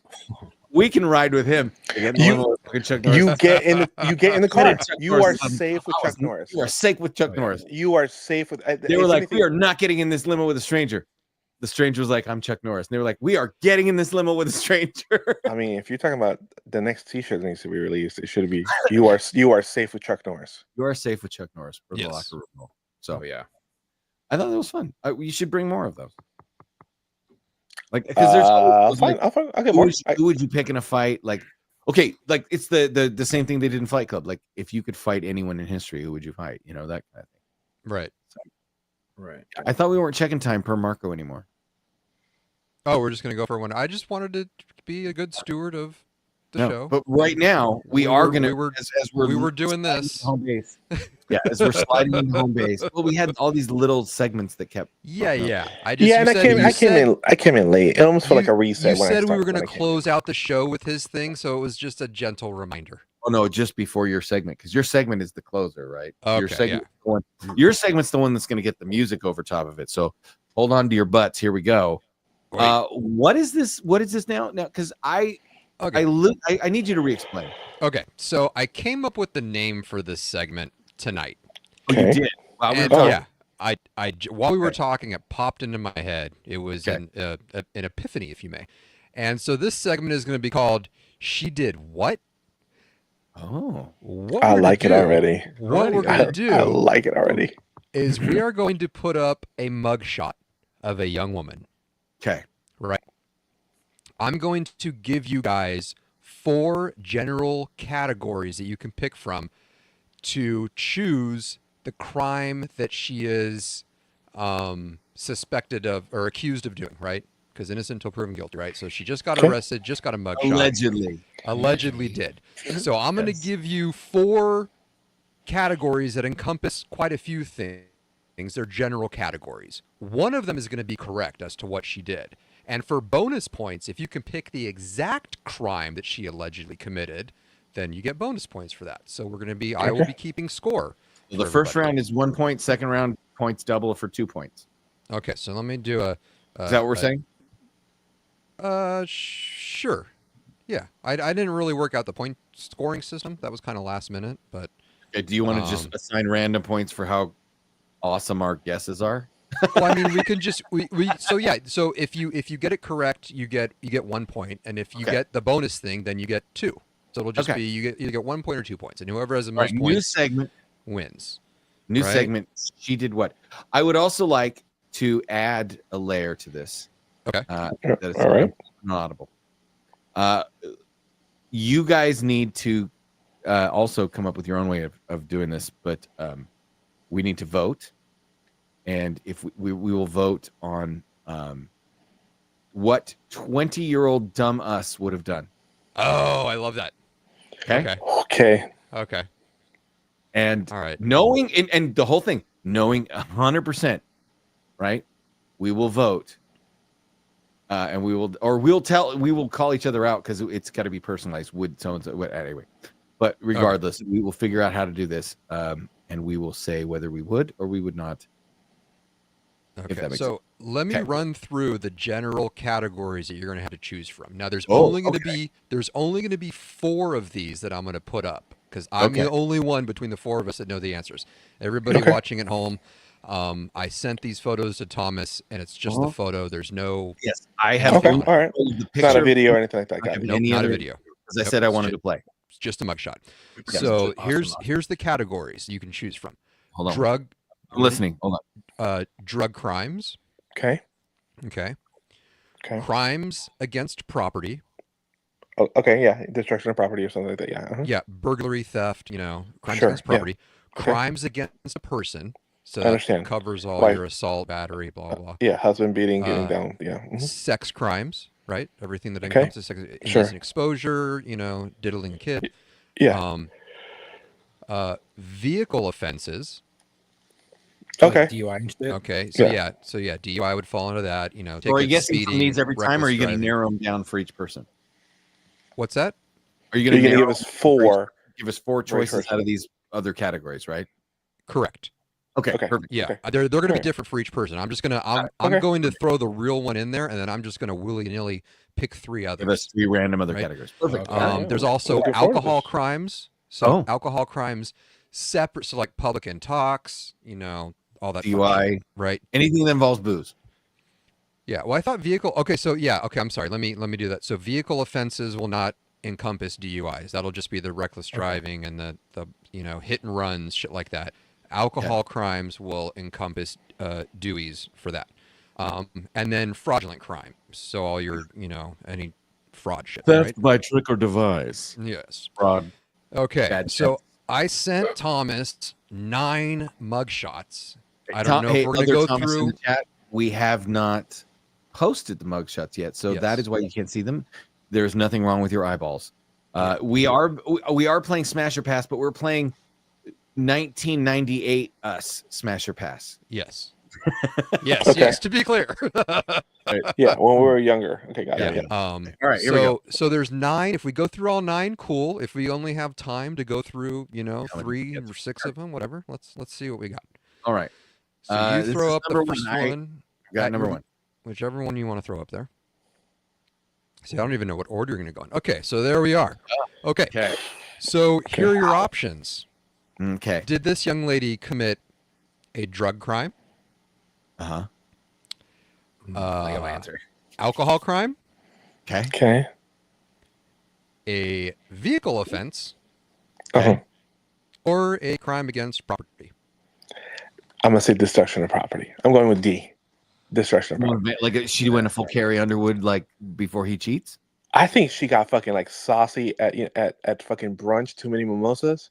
We can ride with him." You get in the car. You are safe with Chuck Norris. You are safe with Chuck Norris. You are safe with. They were like, "We are not getting in this limo with a stranger." The stranger was like, "I'm Chuck Norris." And they were like, "We are getting in this limo with a stranger." I mean, if you're talking about the next T-shirt that needs to be released, it should be you are safe with Chuck Norris. You are safe with Chuck Norris for the locker room. So yeah, I thought that was fun. You should bring more of those. Like, because there's I'll get more. Who would you pick in a fight? Like, okay, like it's the same thing they did in Fight Club. Like, if you could fight anyone in history, who would you fight? You know, that kind of thing. Right. So, right. I thought we weren't checking time per Marco anymore. Oh, we're just gonna go for one. I just wanted to be a good steward of the show. But right now we are gonna as we're doing this. Home base. Yeah, as we're sliding in home base. Well, we had all these little segments that kept. Yeah. I came in late. It almost felt like a reset. You said we were going to close out the show with his thing, so it was just a gentle reminder. Oh no, just before your segment, because your segment is the closer, right? Okay, your segment's the one that's going to get the music over top of it. So hold on to your butts. Here we go. What is this? What is this now? Now, because I need you to re-explain. Okay, so I came up with the name for this segment tonight. Oh, you did? Wow, while we were talking, it popped into my head. It was an epiphany, if you may. And so this segment is going to be called "She Did What." Oh, I like it already. What we're going to do, I like it already, is we are going to put up a mugshot of a young woman. Okay. Right. I'm going to give you guys 4 general categories that you can pick from to choose the crime that she is suspected of or accused of doing, right? Because innocent until proven guilty, right? So she just got arrested, just got a mugshot. Allegedly did. So I'm going to give you 4 categories that encompass quite a few things. They're general categories. One of them is going to be correct as to what she did. And for bonus points, if you can pick the exact crime that she allegedly committed, then you get bonus points for that. So we're going to be, I will be keeping score. Well, the first round is 1 point. Second round points double for 2 points. Okay, so let me do a. Is that what we're saying? Sure. Yeah, I didn't really work out the point scoring system. That was kind of last minute, but. Okay, do you want to just assign random points for how awesome our guesses are? Well, I mean, we can just so if you get it correct, you get 1 point, and if you get the bonus thing, then you get 2. So it'll just be you get 1 point or 2 points, and whoever has the most points new segment wins. New segment. She did what? I would also like to add a layer to this. Okay. That is all right. Inaudible. You guys need to also come up with your own way of doing this, but we need to vote. And if we will vote on what 20-year-old dumb us would have done. Oh, I love that. Okay. And all right, knowing and the whole thing, knowing 100%, right? We will vote, and we will call each other out because it's got to be personalized. Would so and so anyway? But regardless, we will figure out how to do this, and we will say whether we would or we would not. Okay, so let me run through the general categories that you're going to have to choose from. Now, there's only going to be 4 of these that I'm going to put up because I'm the only one between the 4 of us that know the answers. Everybody watching at home, I sent these photos to Thomas, and it's just the photo. There's no. Yes, I have. All right. It's not a video or anything like that. Nope, not a video. As I said, I wanted to play. It's just a mugshot. Yes. So Awesome. here's the categories you can choose from. Hold on. Drug. I'm listening. Hold on. Drug crimes. Okay. Okay. Okay. Crimes against property. Oh, okay. Yeah. Destruction of property or something like that. Yeah. Uh-huh. Yeah. Burglary, theft. Crimes Sure, against property. yeah. Okay. Crimes against a person. So I that understand. covers all Like- your assault, battery, blah blah. Yeah. Husband beating, getting down. Yeah. Mhm. Sex crimes, right? Everything that Okay. encompasses sex, indecent Sure. exposure, diddling a kid. Yeah. Vehicle offenses. Okay. Like DUI and shit. Okay, so Yeah. yeah, DUI would fall into that. on. Or are you tickets, guessing from speeding, these every time, or are you going to reckless narrow them down for each person? What's that? Are you You're going to gonna give us 4. Give us 4 for each choices person. out of these other categories, right? Correct. Okay. Okay. Perfect. Yeah, Okay. they're going to be Alright. different for each person. I'm Okay. going to throw the real one in there, and then I'm just going to willy nilly pick 3 others. Give us 3 random other Right. categories. Perfect. Okay. Got it. There's also Looking forward to alcohol this. crimes. So Oh. alcohol crimes separate. So like public intox, all that fun DUI. shit, right? Anything that involves booze. Yeah. Well, I thought vehicle. Okay. So yeah. Okay. I'm sorry. Let me do that. So vehicle offenses will not encompass DUIs. That'll just be the reckless driving and the hit and runs, shit like that. Alcohol crimes will encompass DUIs for that. And then fraudulent crimes. So all your any fraud shit. Theft Right? by trick or device. Yes. Fraud. Okay. Bad So chance. I sent Thomas 9 mugshots. I Tom- don't know if we're going to other go Thomas in through. the chat, we have not posted the mugshots yet, so that Yes. is why you can't see them. There's nothing wrong with your eyeballs. We are playing Smasher Pass, but we're playing 1998 us Smasher Pass. Yes. Yes. Okay. Yes. To be clear. Yeah. When we were younger. Okay. Got it. Yeah. Yeah. All right, here we go. So there's 9. If we go through all 9, cool. If we only have time to go through, 3 or 6 of them, whatever. Let's see what we got. All right. So This you throw is up the number first one. one. Got number 1. Whichever one you want to throw up there. See, I don't even know what order you're going to go in. Okay, so there we are. Okay. Okay. So here are your options. Okay. Did this young lady commit a drug crime? Uh-huh. I got my answer. Alcohol crime? Okay. Okay. A vehicle offense? Uh-huh. Or a crime against property? I'm gonna say destruction of property. I'm going with D. Destruction of property. Like she went a full Carrie Underwood like before he cheats? I think she got fucking like saucy at fucking brunch, too many mimosas.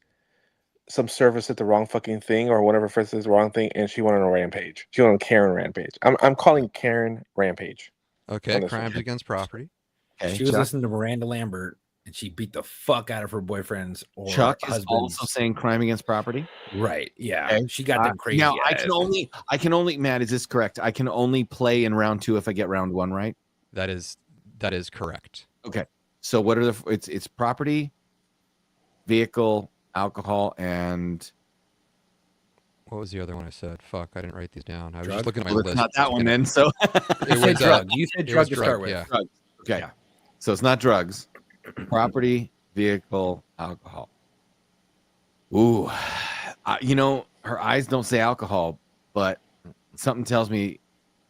Some server said the wrong fucking thing or whatever first says the wrong thing, and she went on a rampage. She went on Karen rampage. I'm calling Karen rampage. Okay, on this crimes one. against property. Okay. She was Chuck, listening to Miranda Lambert, and she beat the fuck out of her boyfriends or Chuck is husbands. also saying crime against property. Right. Yeah. Okay. She got them crazy. Now I ass. can only Matt, is this correct? I can only play in round 2 if I get round 1 right. That is correct. Okay. So what are it's property, vehicle, alcohol, and What was the other one I said? Fuck, I didn't write these down. I was Drug? just looking at my well, it's list. not that one then. So You said drug. You said it drug was to drug, start with. yeah. drugs. Okay. Yeah. So it's not drugs. Property, vehicle, alcohol. Ooh. Her eyes don't say alcohol, but something tells me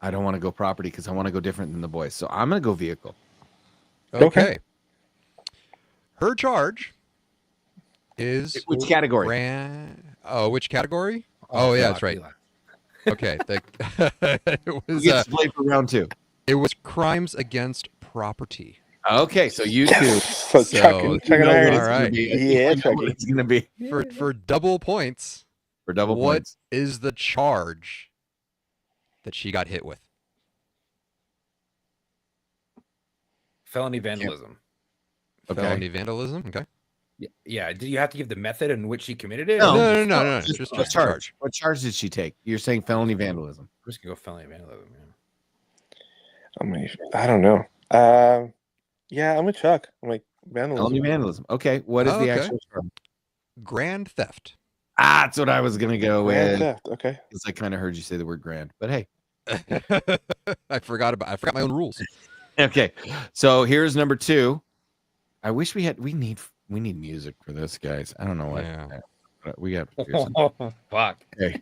I don't want to go property because I want to go different than the boys. So I'm going to go vehicle. Okay. Her charge is Which category? which category? Oh, yeah, that's right. Okay. It Who was gets to play for round 2? it was crimes against property. Okay, so you two. So Chuck and I all right. Yeah, Chucky. It's going to be For double points. for double What points. is the charge that she got hit with? Felony vandalism. Okay. Felony vandalism. Okay. Yeah. Did you have to give the method in which she committed it? No. Or No. Just Just charge. What charge did she take? You're saying felony vandalism. I'm just gonna go felony vandalism. I don't know. Yeah, I'm with Chuck. I'm like vandalism. Felony vandalism. Okay. What is the Okay. actual charge? Grand theft. That's what I was going to go Grand with. theft. Okay. Because I kind of heard you say the word grand. But hey. I forgot my own rules. Okay. So here's number 2. I wish we need music for this, guys. I don't know what. Yeah. We got to do something. Fuck. Okay.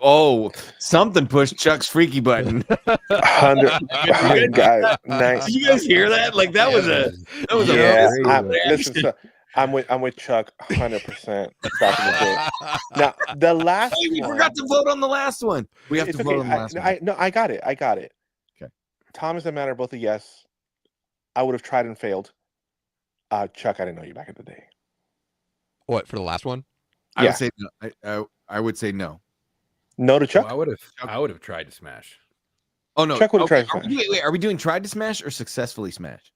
Oh, something pushed Chuck's freaky button. 100 guy, nice. Did you guys hear that? Like that was a listen, I'm with Chuck 100% back in the day. Now the last we one, forgot to vote on the last one. We have to vote on the last one. No, I got it. Okay. Thomas and Matt are both a yes. I would have tried and failed. Chuck, I didn't know you back in the day. What for the last one? I would say no. I would say no. No to Chuck. Well, I would have tried to smash. Oh no, Chuck would have tried to smash. Wait, are we doing tried to smash or successfully smash?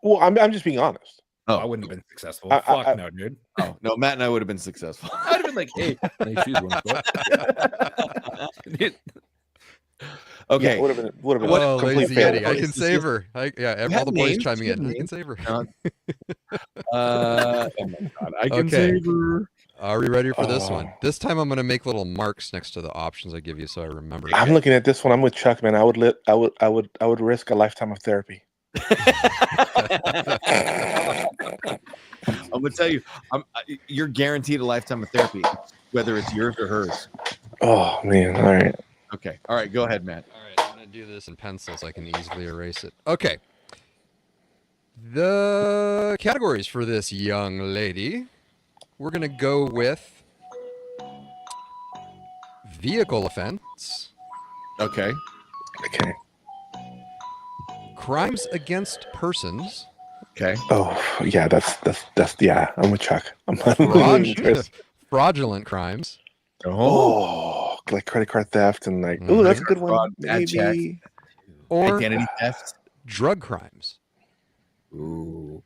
Well, I'm just being honest. Oh, I wouldn't have been successful. Fuck no, dude. Oh no, Matt and I would have been successful. I'd have been like, hey, can I choose one? Okay, yeah, would have been Oh, complete lazy fail. Eddie. I can save her. All the boys chiming in. I can save her. Oh my God, I can save her. Are we ready for this one? This time I'm going to make little marks next to the options I give you, so I remember. I'm looking at this one. I'm with Chuck, man. I would risk a lifetime of therapy. I'm gonna tell you, you're guaranteed a lifetime of therapy, whether it's yours or hers. Oh man! All right. Okay. All right. Go ahead, Matt. All right. I'm going to do this in pencil so I can easily erase it. Okay. The categories for this young lady. We're going to go with vehicle offense. Okay. Okay. Crimes against persons. Okay. Oh yeah, that's yeah. I'm with Chuck. Fraudulent crimes. Oh, like credit card theft and like. Oh, that's a good one. Fraud, Maybe. Or identity theft. Drug crimes. Ooh.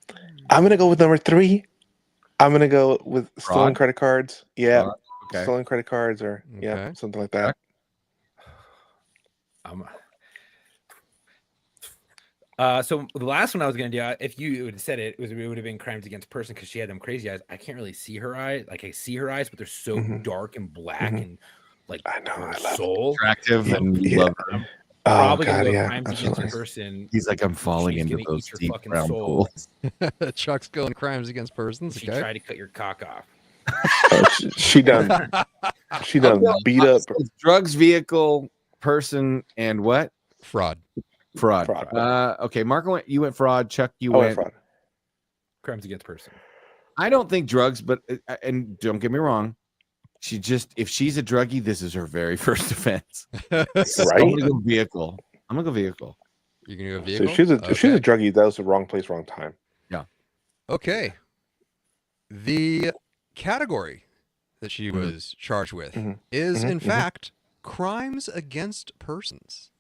I'm gonna go with number 3. I'm gonna go with stolen credit cards. Yeah. Okay. Stolen credit cards or yeah, something like that. So the last one I was gonna do, if you would have said it would have been crimes against person because she had them crazy eyes. I can't really see her eyes. Like I see her eyes, but they're so dark and black and like I know, her I love soul Attractive and love her. Probably God, gonna go yeah, crimes against a person. He's like, I'm falling She's into gonna those eat your deep fucking brown soul. pools. Chuck's going crimes against persons. She Okay. tried to cut your cock off. She done beat up drugs, vehicle, person, and what? Fraud. Okay, Marco, you went fraud. Chuck, you went went fraud. Crimes against person. I don't think drugs, but and don't get me wrong, if she's a druggie, this is her very first offense. So Right? I'm gonna go vehicle. You're gonna go vehicle. So if she's a druggie, that was the wrong place, wrong time. Yeah. Okay. The category that she was charged with is, in fact, crimes against persons.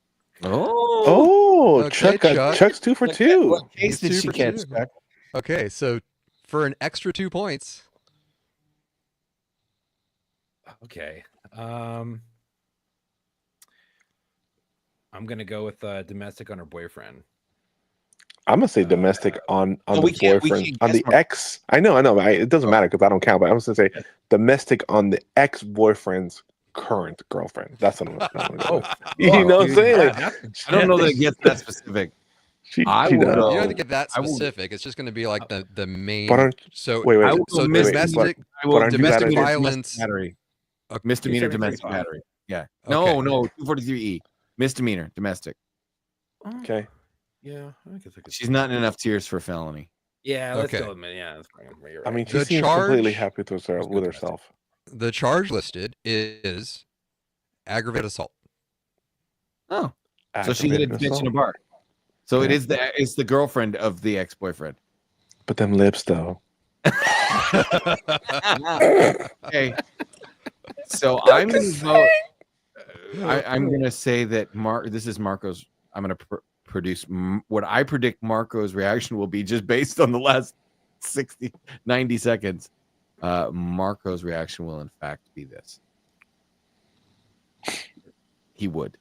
Oh, Okay, Chuck's 2 for 2. What case did He's she 2 for catch? 2. Chuck? Okay, so for an extra 2 points. Okay. I'm gonna go with domestic on her boyfriend. I'm gonna say domestic on the we can't boyfriend, on guess the ex. I know. It doesn't matter because I don't count. But I'm just gonna say domestic on the ex-boyfriend's current girlfriend. That's what I'm gonna go. You know what I'm saying? Like, I don't know that it gets that specific. You don't have to get that specific. It's just going to be like the main. So domestic violence. Battery. Misdemeanor domestic battery. Yeah. No, 243E. Misdemeanor domestic. Okay. Yeah. She's not in enough tears for felony. Yeah. Let's go. Yeah. That's right. I mean, she seems completely happy with herself. The charge listed is aggravated assault. Oh. So she did a detention of bar. So it's the girlfriend of the ex-boyfriend. But them lips though. Okay. So I'm gonna vote. I'm gonna say that this is Marco's. I'm gonna produce what I predict Marco's reaction will be just based on the last 90 seconds. Marco's reaction will in fact be this. He would.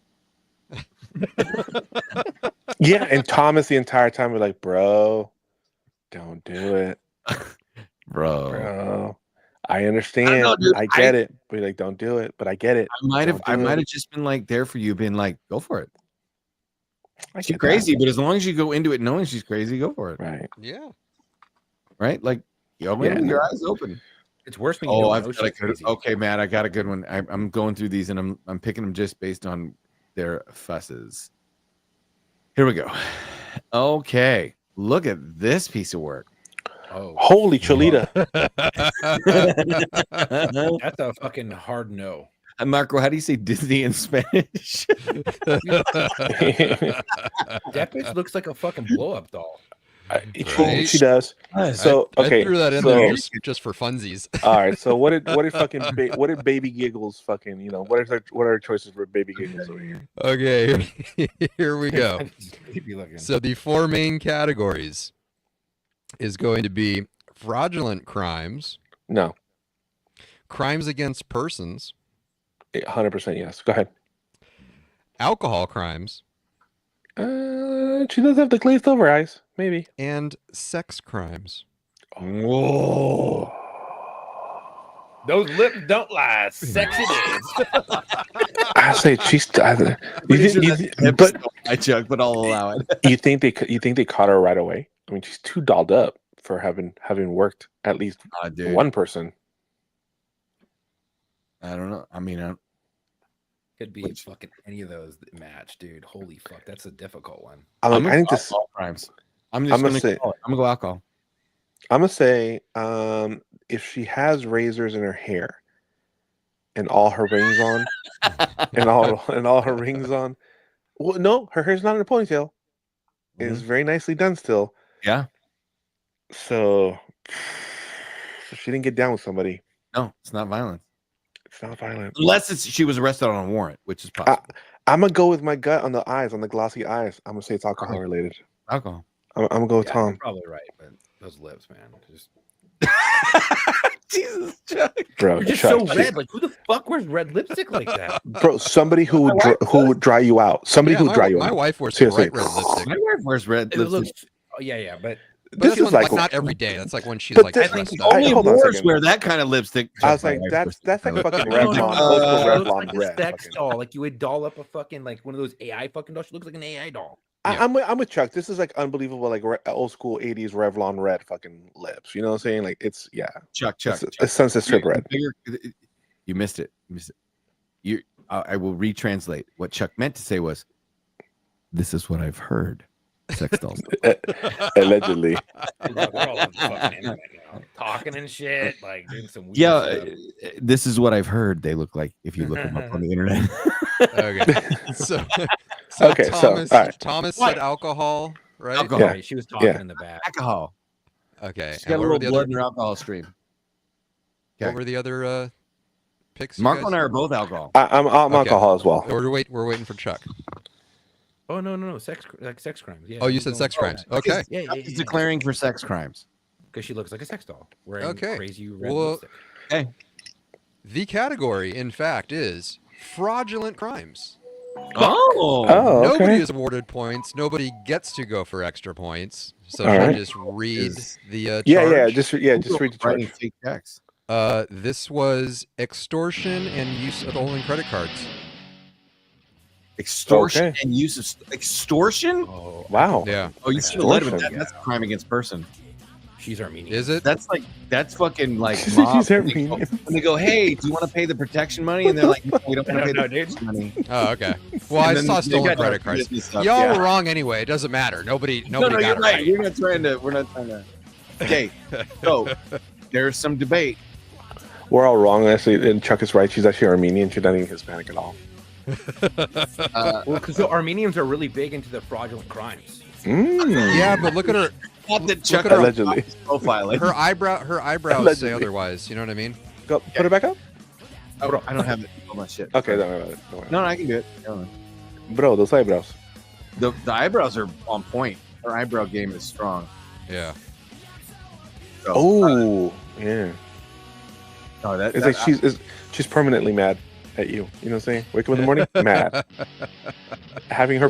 Yeah, and Thomas the entire time was like, "Bro, don't do it, bro. I understand. I get it, but like, don't do it. But I get it. I might have just been like there for you, being like, go for it. She's crazy, but as long as you go into it knowing she's crazy, go for it. Right? Yeah. Right? Like, your eyes open. It's worse when you Oh, don't I've know got a she's good. crazy. Okay, Matt, I got a good one. I'm going through these and I'm picking them just based on their fusses. Here we go. Okay, look at this piece of work. Oh, holy Cholita! that's a fucking hard no. And Marco, how do you say Disney in Spanish? That bitch looks like a fucking blow up doll. She does. So okay, I threw that in so, there just for funsies. all right. So what did what did Baby Giggles fucking what are our choices for Baby Giggles over here? Okay, here we go. So the 4 main categories is going to be fraudulent crimes. No. Crimes against persons. 100% yes. Go ahead. Alcohol crimes. She does have the glazed over eyes, maybe. And sex crimes. Whoa. Those lips don't lie. Sex it is. I say she's. But I'll allow it. You think they caught her right away? I mean, she's too dolled up for having worked at least one person. I don't know. I mean, Could be fucking any of those that match, dude. Holy fuck, that's a difficult one. I think this crimes. I'm gonna say I'm gonna go alcohol. I'm gonna say if she has razors in her hair and all her rings on, and all her rings on. Well, no, her hair's not in a ponytail. It's very nicely done still. Yeah. So she didn't get down with somebody. No, it's not violent. It's not violent. Unless she was arrested on a warrant, which is possible. I'm gonna go with my gut on the eyes, on the glossy eyes. I'm gonna say it's alcohol related. Alcohol. I'm gonna go with Tom. You're probably right, but those lips, man, just Jesus, Chuck. Bro, you're just Chuck, so red. Like, who the fuck wears red lipstick like that? Bro, somebody who would dry you out. Somebody who would dry you out. My wife wears Seriously. bright red lipstick. My wife wears red It lipstick. looks, yeah, but This that's is when, like not every day. That's like when she's but like this- dressed I- up. hold on a Moors second. wear that kind of lipstick. I was like, that's like fucking Revlon. no, old school it Revlon looks like a red. sex fucking. doll. Like you would doll up a fucking like one of those AI fucking dolls. She looks like an AI doll. I'm with Chuck. This is like unbelievable, like old school '80s Revlon red fucking lips. You know what I'm saying? Like it's Chuck. It's Sunset Strip red. You missed it. I will retranslate. What Chuck meant to say was, "This is what I've heard." Sex dolls. Allegedly. Look, we're all on the fucking internet now, talking and shit, like doing some weird stuff. This is what I've heard. They look like if you look them up on the internet. Okay. So Okay, so, Thomas, all right. Thomas said alcohol, right? Alcohol. Yeah. Right, she was talking Yeah. in the back. Alcohol. Okay. She's got a what were little the blood other? in her alcohol stream. What were the other picks? you Marco guys- and I are both alcohol. I'm Okay. alcohol as well. We're waiting for Chuck. Oh no, sex crimes. Yeah. Oh, you said sex crimes. Okay. Yeah, He's declaring for sex crimes. because she looks like a sex doll wearing Okay. crazy red Well, lipstick. Okay. The category, in fact, is fraudulent crimes. Oh. Oh, Nobody okay. is awarded points. Nobody gets to go for extra points. So All should I right. just read the charge? Yeah. Just read the Writing charge. fake checks. This was extortion and use of stolen credit cards. Extortion Okay. and use of extortion. Oh, Wow. Yeah. Oh, you should have led with that. Extortion. That's a crime against person. she's Armenian. Is it? That's fucking like She's mob. Armenian. When they go, hey, do you want to pay the protection money? And they're like, no, we don't want to pay No, the dude. protection money. Oh, okay. Well, I And then saw they stolen got credit no cards. Disney stuff, Y'all yeah. were wrong anyway. It doesn't matter. Nobody No, got you're it right. right. We're not trying to. Okay, so there's some debate. We're all wrong. Actually, and Chuck is right. She's actually Armenian. She's not even Hispanic at all. Well, because the Armenians are really big into the fraudulent crimes. Yeah, but look at her. Not that Chuck at her- Allegedly. profiling. Her eyebrows say Allegedly. otherwise. You know what I mean? Go put it back up. Oh, I don't have it. Oh my shit. Okay, don't worry about it. Don't worry. No, I can do it. Go on. Bro, those eyebrows. The eyebrows are on point. Her eyebrow game is strong. Yeah. So, Oh, yeah. no, that, It's that- like she's permanently mad at you. You know what I'm saying? Wake up in the morning, mad. Having her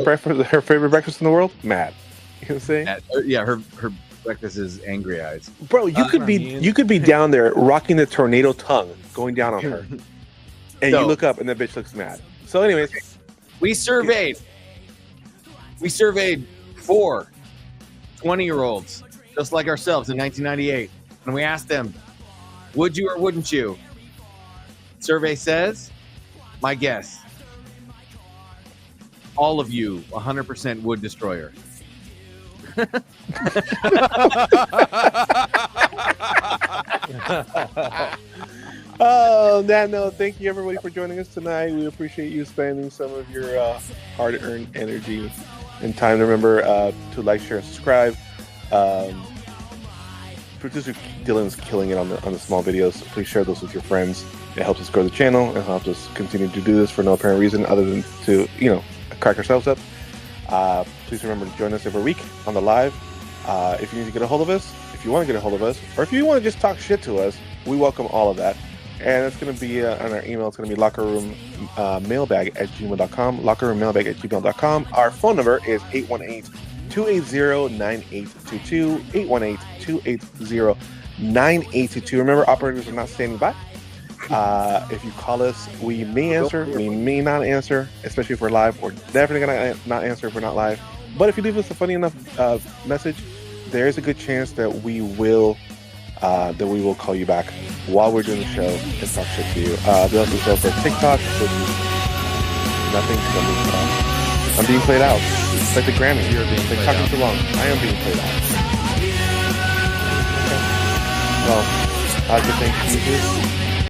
favorite breakfast in the world, mad. You know what I'm saying? yeah, her breakfast is angry eyes. Bro, you could be down there rocking the tornado tongue going down on her, and So- you look up and the bitch looks mad. So, anyways, We surveyed 4 20-year-olds just like ourselves in 1998, and we asked them, Would you or wouldn't you? Survey says, my guess, all of you 100% would destroyer. On that note, thank you everybody for joining us tonight. We appreciate you spending some of your hard-earned energy and time. Remember to like, share, and subscribe. Producer Dylan's killing it on the small videos. Please share those with your friends. It helps us grow the channel. It helps us continue to do this for no apparent reason other than to, crack ourselves up. Please remember to join us every week on the live. If you need to get a hold of us, if you want to get a hold of us, or if you want to just talk shit to us, we welcome all of that. And it's going to be on our email. It's going to be lockerroommailbag@gmail.com. Lockerroommailbag@gmail.com. Our phone number is 818-280-9822. 818-280-9822. Remember, operators are not standing by. If you call us, we may answer, we may not answer, especially if we're live. We're definitely going to not answer if we're not live. But if you leave us a funny enough message, there is a good chance that we will call you back while we're doing the show and talk shit to you. We also show for TikTok, which is nothing. I'm being played out. It's like the Grammy. You're being played out. Too long. I am being played out. Okay. Well, good thing, Jesus.